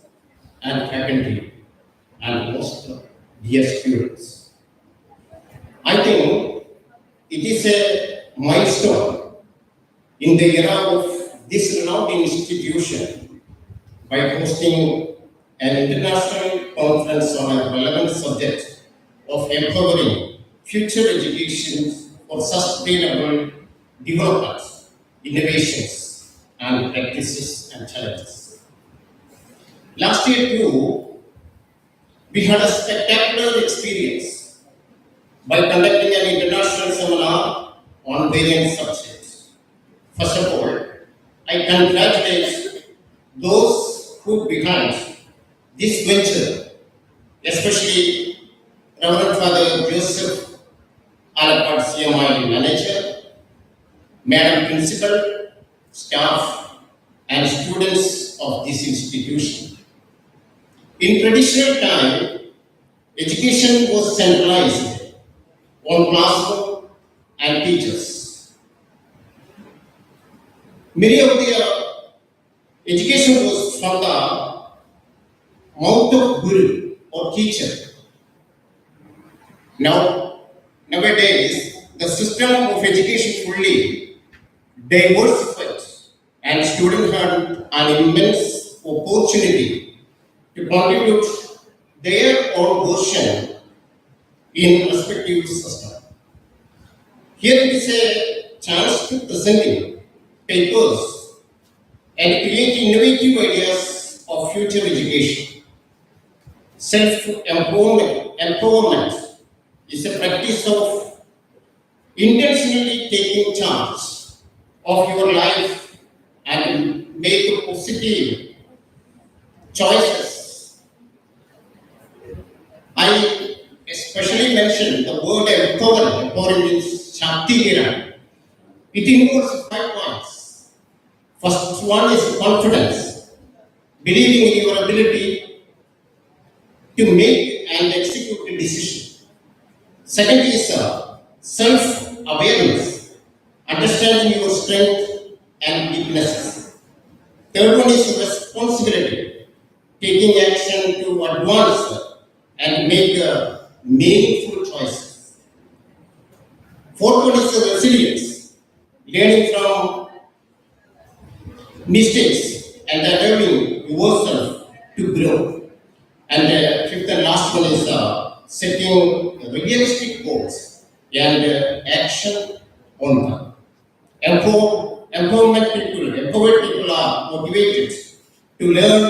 and faculty, and most dear students. I think it is a milestone in the era of this renowned institution by hosting an international conference on a relevant subject of empowering future education for sustainable development, innovations, and practices and challenges. Last year too, we had a spectacular experience by conducting an international seminar on various subjects. First of all, I congratulate those who behind this venture, especially Reverend Father Joseph Alapad CMI Manager, Madam Principal, staff, and students of this institution. In traditional time, education was centralized on classroom and teachers. Many of the education was from the mouth of guru or teacher. Nowadays, the system of education fully diversified and students had an immense opportunity to contribute their own version in respective system. Here it is a chance to presenting papers and create innovative ideas of future education. Self-empowerment is a practice of intentionally taking charge of your life and make positive choices. I especially mentioned the word empowering. Empowering means Shakti. It involves 5 points. First one is confidence, believing in your ability to make and execute a decision. Second is self-awareness, understanding your strength and weaknesses. Third one is responsibility, taking action to advance and make meaningful choices. Fourth one is resilience, learning from mistakes and allowing yourself to grow. And fifth and last one is setting realistic goals and action on them. Empowered people are motivated to learn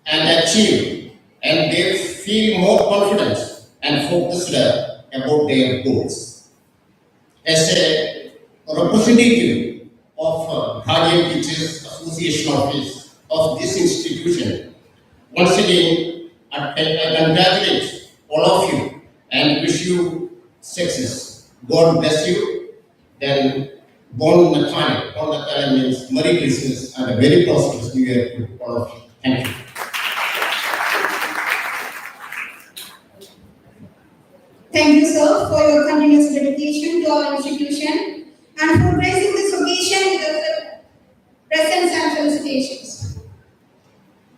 and achieve, and they feel more confident and focused about their goals. As a representative of Guardian Teachers Association Office of this institution, once again, I congratulate all of you and wish you success. God bless you. Then, Bon Natale. Bon Natale means Merry Christmas and a very prosperous New Year to all of you. Thank you. Thank you, sir, for your continuous dedication to our institution and for gracing this occasion with your presence and felicitations.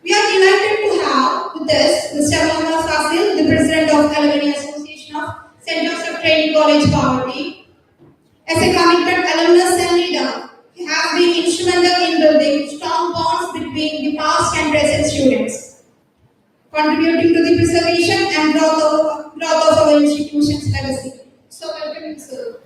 We are delighted to have with us Mr. Mohammed Fasil, the President of Alumni Association of St. Joseph Training College, Pavaratty. As a committed alumnus and leader, he has been instrumental in building strong bonds between the past and present students, contributing to the preservation and growth of our institution's legacy. So welcome, sir.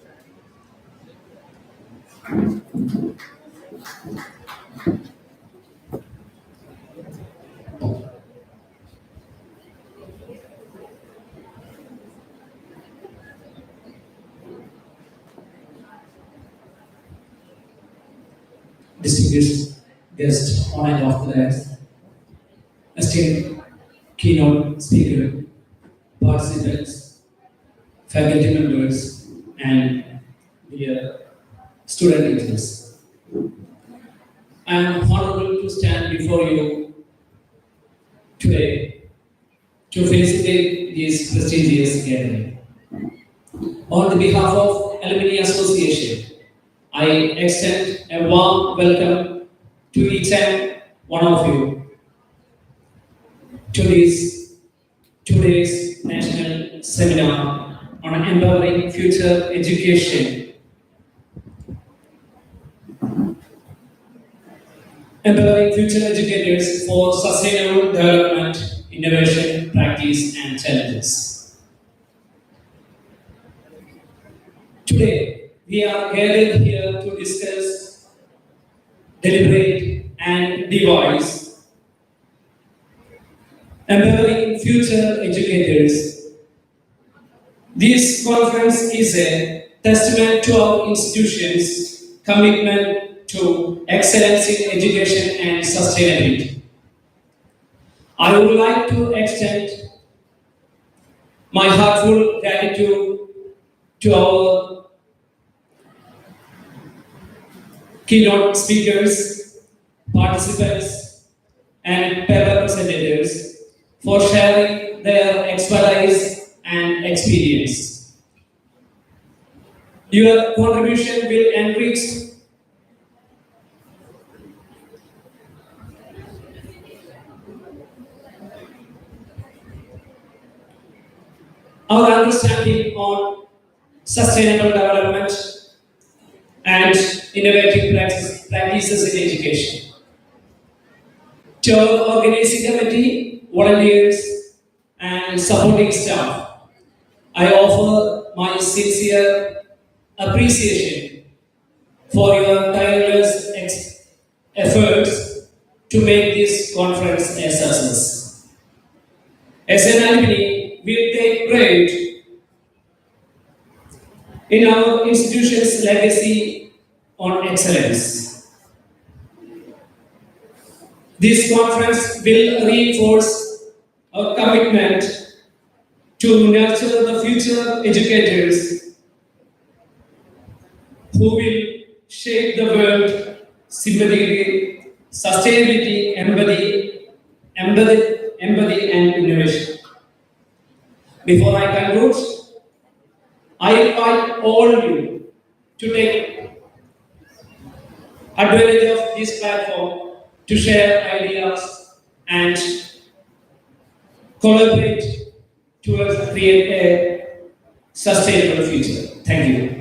Distinguished guest on and off the dais, esteemed keynote speaker, participants, faculty members, and dear student leaders. I am honorable to stand before you today to felicitate this prestigious gathering. On the behalf of Alumni Association, I extend a warm welcome to each and one of you to this today's national seminar on empowering future education. Empowering future educators for sustainable development, innovation, practice, and challenges. Today, we are gathered here to discuss, deliberate, and devise empowering future educators. This conference is a testament to our institution's commitment to excellence in education and sustainability. I would like to extend my heartfelt gratitude to our keynote speakers, participants, and paper representatives for sharing their expertise and experience. Your contribution will enrich our understanding on sustainable development and innovative practices in education. To our organizing committee, volunteers, and supporting staff, I offer my sincere appreciation for your tireless efforts to make this conference a success. As an alumni, we take pride in our institution's legacy on excellence. This conference will reinforce our commitment to nurture the future educators who will shape the world sympathetically, sustainability, empathy, empathy, and innovation. Before I conclude, I invite all you to take advantage of this platform to share ideas and collaborate towards create a sustainable future. Thank you.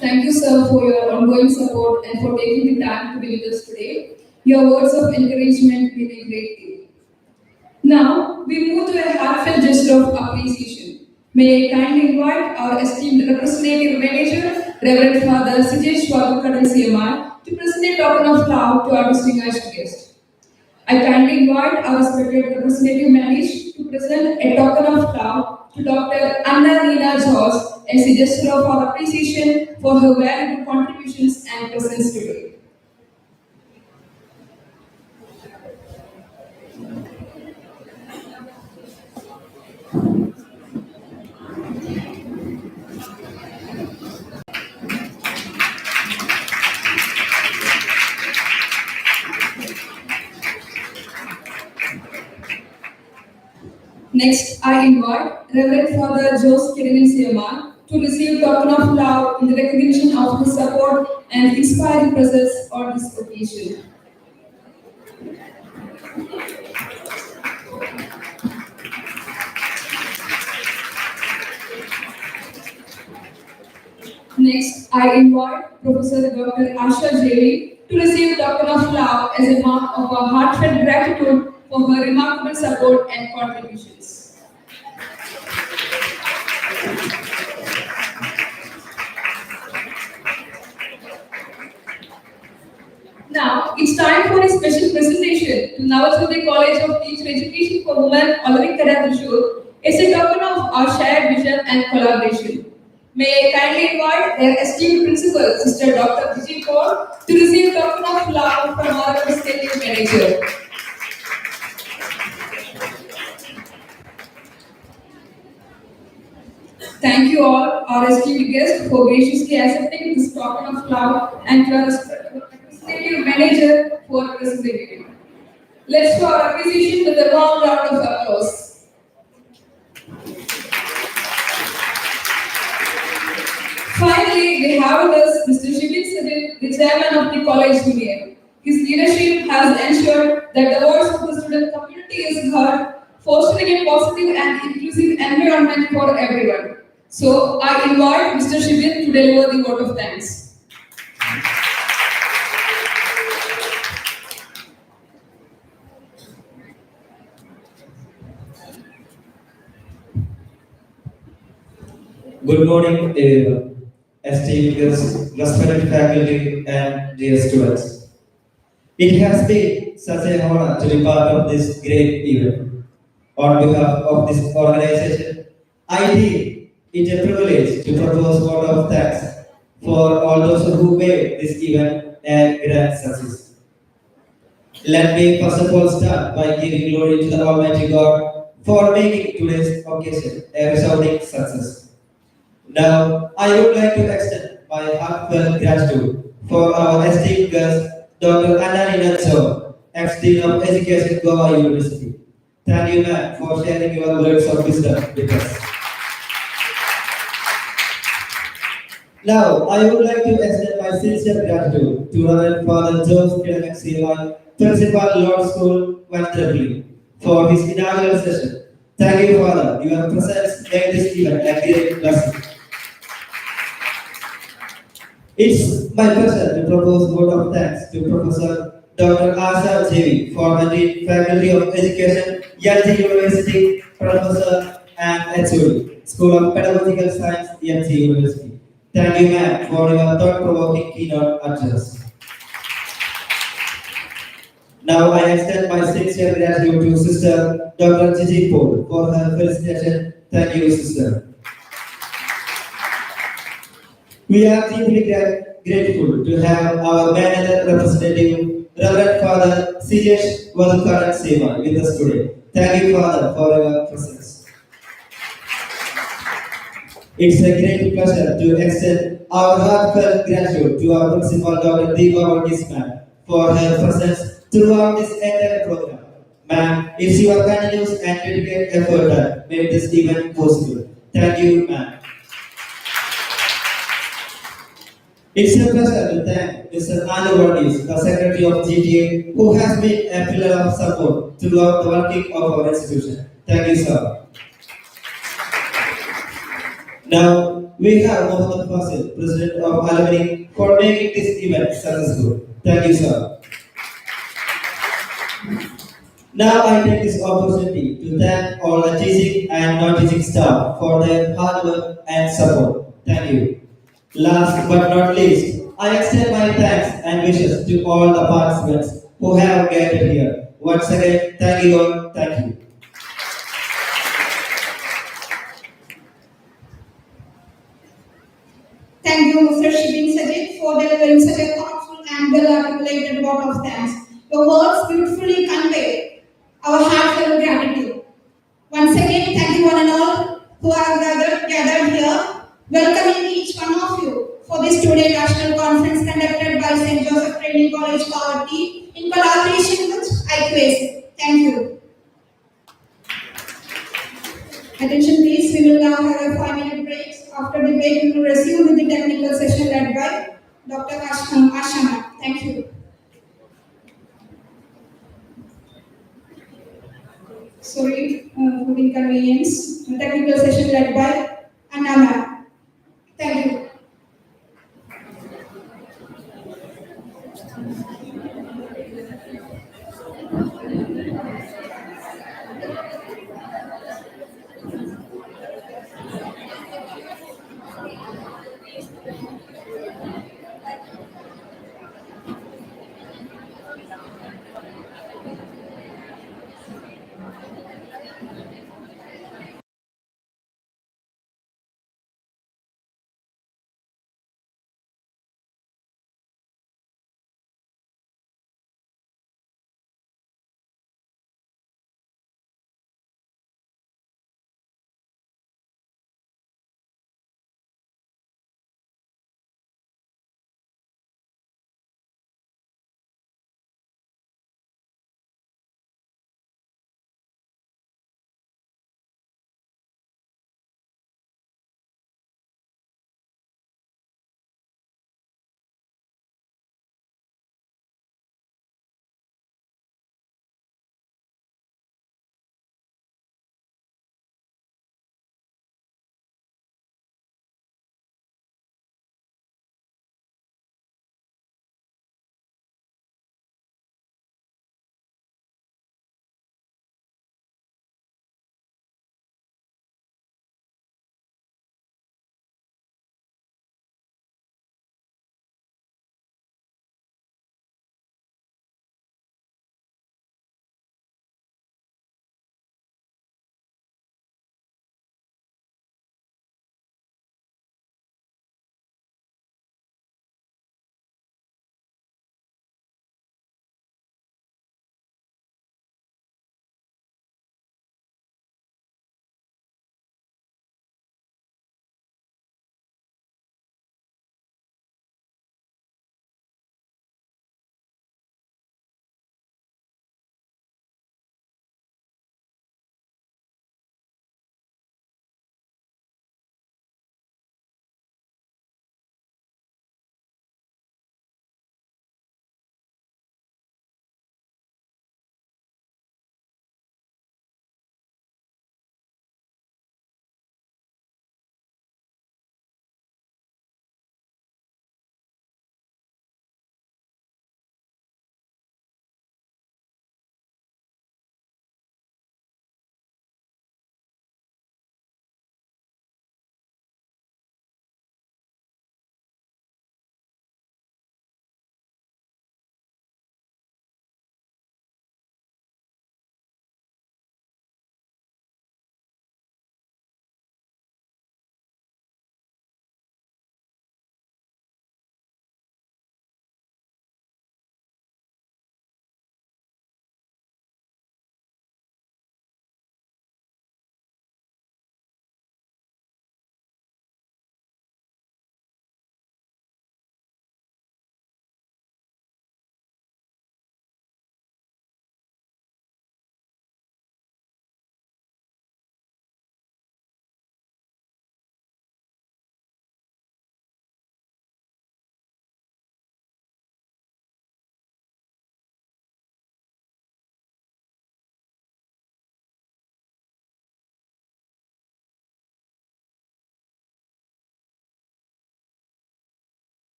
Thank you, sir, for your ongoing support and for taking the time to be with us today. Your words of encouragement mean a great deal. Now, we move to a heartfelt gesture of appreciation. May I kindly invite our esteemed representative manager, Reverend Father Sijesh Wadukadal CMI, to present a token of love to our distinguished guest. I kindly invite our respected representative manager to present a token of love to Dr. Anna Nina George as a gesture of our appreciation for her valuable contributions and presence today. Next, I invite Reverend Father Jose Kirin CMI to receive token of love in the recognition of his support and inspiring presence on this occasion. Next, I invite Professor Dr. Asha Jevi to receive token of love as a mark of our heartfelt gratitude for her remarkable support and contributions. Now, it's time for a special presentation to Navajyoti College of Teacher Education for Women, Olavikara Trishur, as a token of our shared vision and collaboration. May I kindly invite their esteemed principal, Sister Dr. Vijay Kaur, to receive token of love from our representative manager. Thank you all, our esteemed guests, for graciously accepting this token of love and to our representative manager for presenting. Let's show our appreciation with a warm round of applause. Finally, we have with us Mr. Shibit Sadil, the chairman of the college union. His leadership has ensured that the voice of the student community is heard, fostering a positive and inclusive environment for everyone. So, I invite Mr. Shibit to deliver the vote of thanks. Good morning, everyone. Esteemed guests, respected faculty, and dear students. It has been such an honor to be part of this great event. On behalf of this organization, I deem it a privilege to propose a vote of thanks for all those who made this event a grand success. Let me first of all start by giving glory to the Almighty God for making today's occasion a resounding success. Now, I would like to extend my heartfelt gratitude for our esteemed guest, Dr. Anna Nina, ex-dean of Education, Goa University. Thank you, ma'am, for sharing your words of wisdom with us. Now, I would like to extend my sincere gratitude to Reverend Father Jose Kirin, Principal Lord School, Vanderbilt, for his inaugural session. Thank you, Father. Your presence made this event a great blessing. It's my pleasure to propose a vote of thanks to Professor Dr. Asha Jevi, former Dean, Faculty of Education, Yalji University, Professor and HOD, School of Pedagogical Science, Yalji University. Thank you, ma'am, for your thought-provoking keynote address. Now I extend my sincere gratitude to Sister Dr. Gigi Paul for her felicitation. Thank you, Sister. We are deeply grateful to have our manager representative, Reverend Father Sijesh Wadukadal CMI with us today. Thank you, Father, for your presence. It's a great pleasure to extend our heartfelt gratitude to our principal, Dr. Pavaratty ma'am, for her presence throughout this entire program. Ma'am, it's your continuous and dedicated effort that made this event possible. Thank you, ma'am. It's a pleasure to thank Mr. Anurwadis, the Secretary of GTA, who has been a pillar of support throughout the working of our institution. Thank you, sir. Now, we have Mohammed Fasil, President of Alumni, for making this event successful. Thank you, sir. Now, I take this opportunity to thank all the teaching and non-teaching staff for their hard work and support. Thank you. Last but not least, I extend my thanks and wishes to all the participants who have gathered here. Once again, thank you all. Thank you. Thank you, Mr. Shibin Sajid, for delivering such a thoughtful and well-articulated word of thanks. Your words beautifully convey our heartfelt gratitude. Once again, thank you one and all who have gathered here, welcoming each one of you for this two-day national conference conducted by St. Joseph Training College, Pavaratty, in collaboration with IQAC. Thank you. Attention please, we will now have a 5-minute break. After the break, we will resume with the technical session led by Dr. Ashana. Thank you. Sorry for the inconvenience. The technical session led by Anna ma'am. Thank you.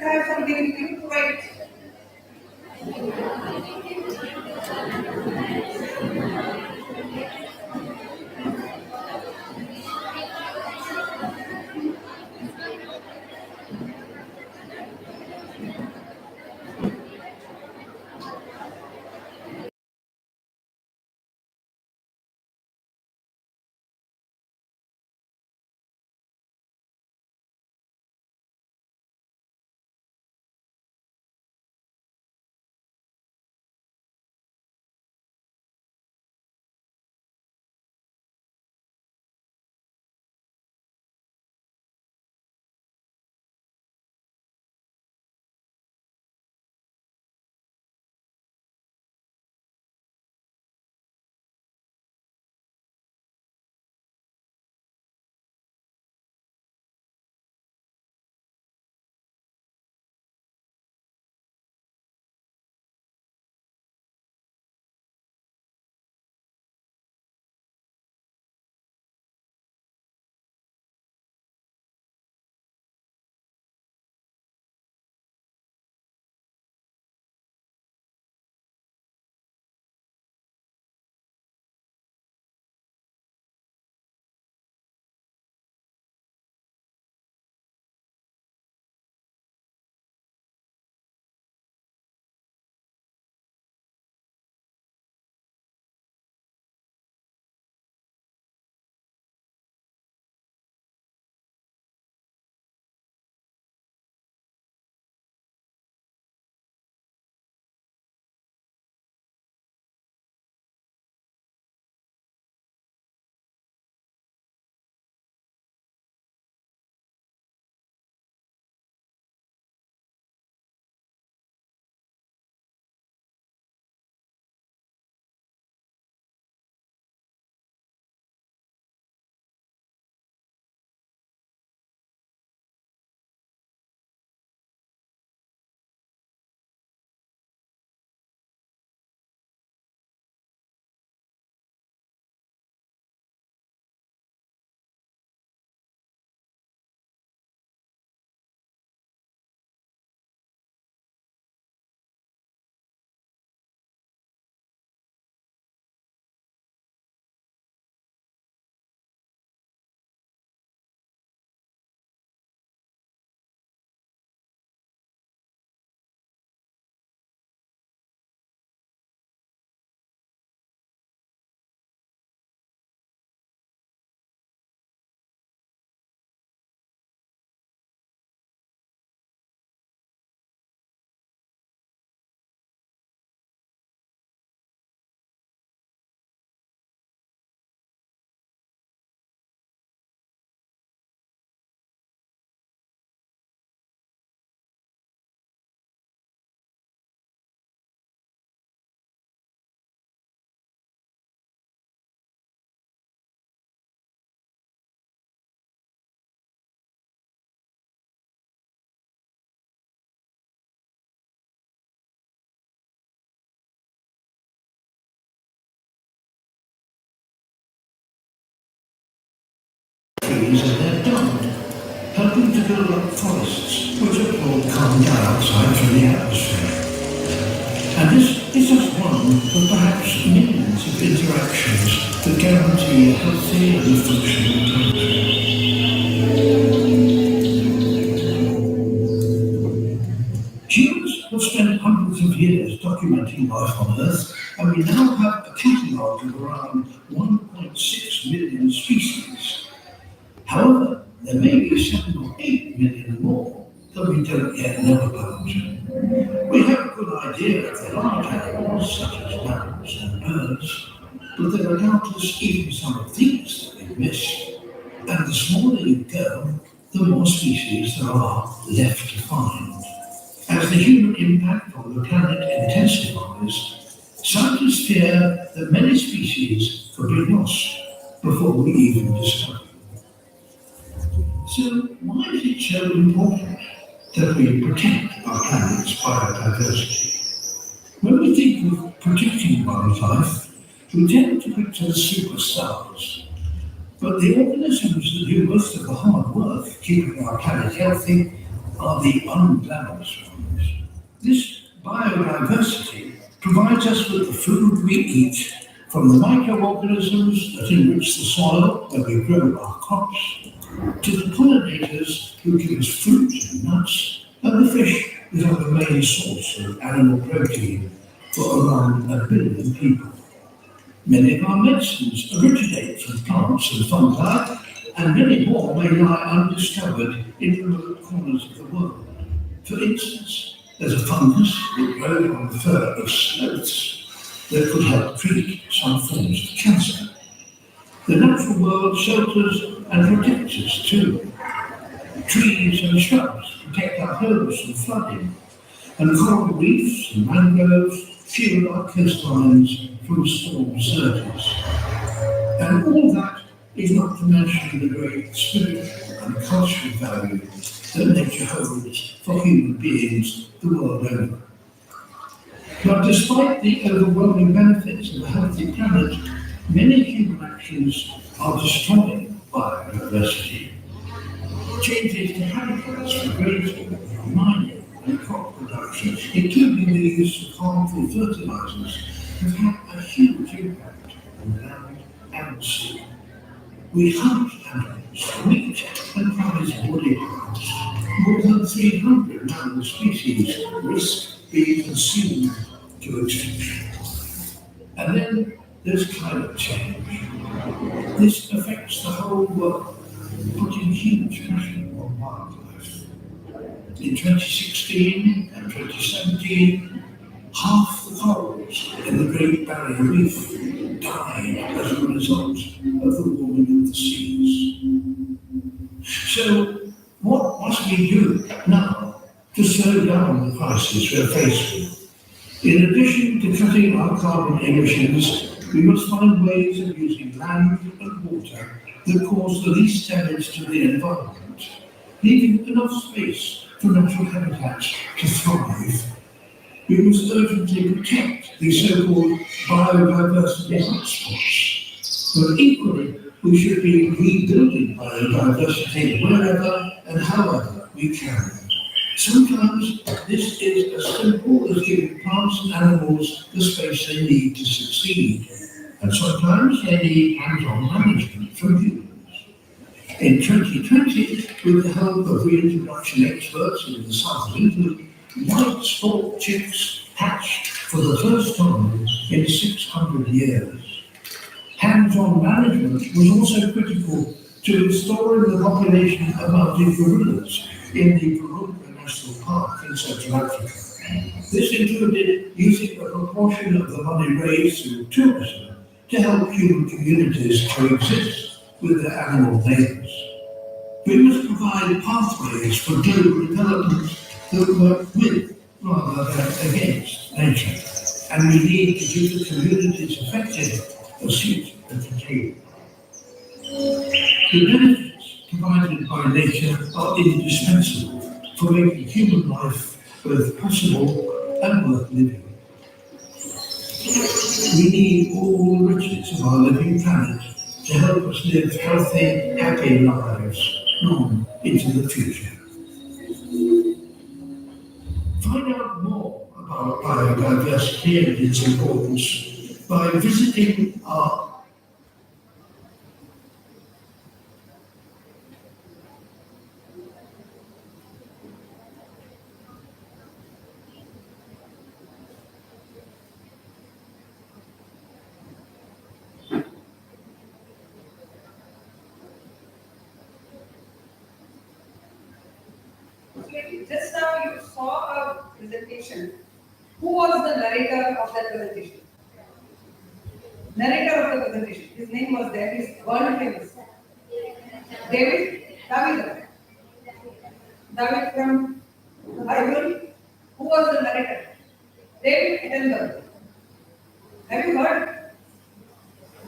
have something to write. trees as they're done, helping to build up forests which absorb carbon dioxide from the atmosphere. And this is just one of perhaps millions of interactions that guarantee a healthy and functional planet. Humans have spent hundreds of years documenting life on Earth, and we now have a catalogue of around 1.6 million species. However, there may be 7 or 8 million more that we don't yet know about. We have a good idea of the large animals such as mammals and birds, but there are doubtless even some of these that we miss. And the smaller you go, the more species there are left to find. As the human impact on the planet intensifies, scientists fear that many species could be lost before we even discover them. So why is it so important that we protect our planet's biodiversity? When we think of protecting wildlife, we tend to picture superstars. But the organisms that do most of the hard work keeping our planet healthy are the unglamorous ones. This biodiversity provides us with the food we eat, from the microorganisms that enrich the soil where we grow our crops, to the pollinators who give us fruit and nuts, and the fish that are the main source of animal protein for around 1 billion people. Many of our medicines originate from plants and fungi, and many more may lie undiscovered in remote corners of the world. For instance, there's a fungus that grows on the fur of sloths that could help treat some forms of cancer. The natural world shelters and protects us too. Trees and shrubs protect our homes from flooding, and coral reefs and mangroves shield our coastlines from storm surges. And all that is not to mention the great spiritual and cultural value that nature holds for human beings the world over. But despite the overwhelming benefits of a healthy planet, many human actions are destroying biodiversity. Changes to habitats for grazing, mining, and crop production, including the use of harmful fertilizers, have had a huge impact on land and sea. We hunt animals for meat and prize body parts. More than 300 mammal species risk being consumed to extinction. And then there's climate change. This affects the whole world, putting huge pressure on wildlife. In 2016 and 2017, half the corals in the Great Barrier Reef died as a result of the warming of the seas. So, what must we do now to slow down the crisis we're faced with? In addition to cutting our carbon emissions, we must find ways of using land and water that cause the least damage to the environment, leaving enough space for natural habitats to thrive. We must urgently protect these so-called biodiversity hotspots. But equally, we should be rebuilding biodiversity wherever and however we can. Sometimes this is as simple as giving plants and animals the space they need to succeed, and sometimes they need hands-on management from humans. In 2020, with the help of reintroduction experts in the south of England, white sport chicks hatched for the first time in 600 years. Hands-on management was also critical to restoring the population of mountain gorillas in the Pavaratty National Park in Central Africa. This included using a proportion of the money raised through tourism to help human communities coexist with their animal neighbours. We must provide pathways for global development that work with rather than against nature, and we need to give the communities affected a seat at the table. The benefits provided by nature are indispensable for making human life both possible and worth living. We need all the riches of our living planet to help us live healthy, happy lives long into the future. Find out more about biodiversity and its importance by visiting our Just now you saw a presentation. Who was the narrator of that presentation? Narrator of the presentation. His name was there. He's world famous. David from the Bible. Who was the narrator? David Attenborough. Have you heard?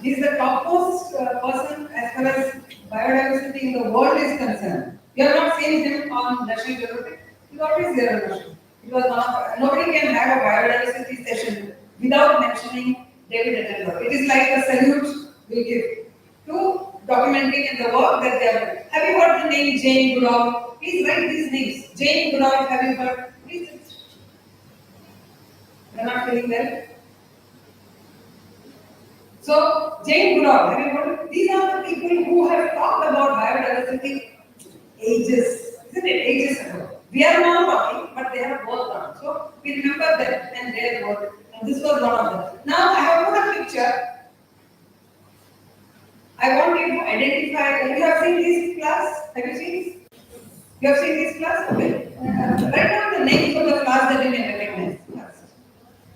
He's the topmost person as far as biodiversity in the world is concerned. You have not seen him on National Geographic. He's always there on National. Nobody can have a biodiversity session without mentioning David Attenborough. It is like a salute we give to documenting the work that they have done. Have you heard the name Jane Goodall? Please write these names. Jane Goodall, have you heard? Please. You're not feeling well. So, Jane Goodall, have you heard? These are the people who have talked about biodiversity ages, isn't it? Ages ago. We are now talking, but they have worked on. So, we remember them and their work. And this was one of them. Now, I have put a picture. I want you to identify. You have seen this class? Have you seen this? You have seen this class? Okay. Write down the names of the class that you can recognize.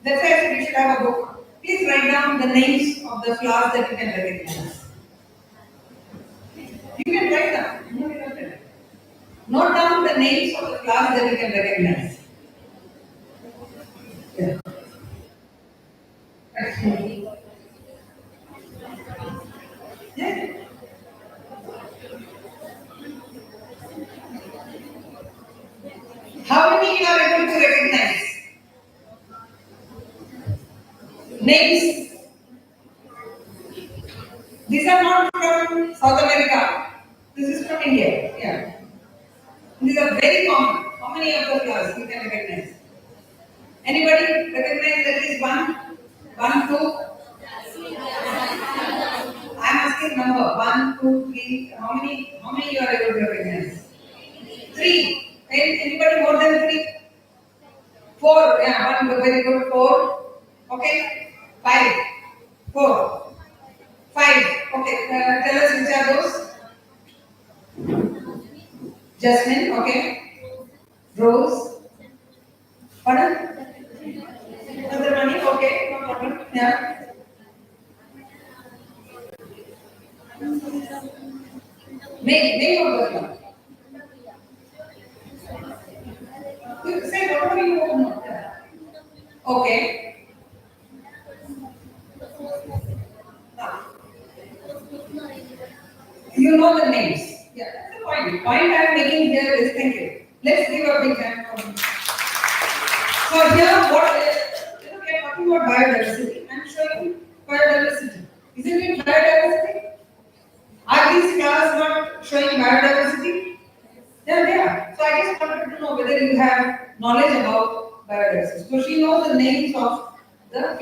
That's why I said you should have a book. Please write down the names of the flowers that you can recognize. You can write them. Note down the names of the flowers that you can recognize. Yeah. Yeah. How many you are able to recognize? Names. These are not from South America. This is from India. Yeah. These are very common. How many of the flowers you can recognize? Anybody recognize at least one? One, two? I am asking number. 1, 2, 3. How many you are able to recognize? 3. Anybody more than 3? 4. Yeah, one very good. 4. Okay. 5. 4. 5. Okay. Tell us which are those. Jasmine. Okay. Rose. Pardon? Another money. Okay. No problem. Yeah. Name of the one. You say whatever you want. Okay. You know the names. Yeah, that's the point. The point I am making here is, thank you. Let's give a big hand for him. So here, we are talking about biodiversity. I am showing biodiversity. Isn't it biodiversity? Are these flowers not showing biodiversity? Yeah, they are. So I just wanted to know whether you have knowledge about biodiversity. So she knows the names of the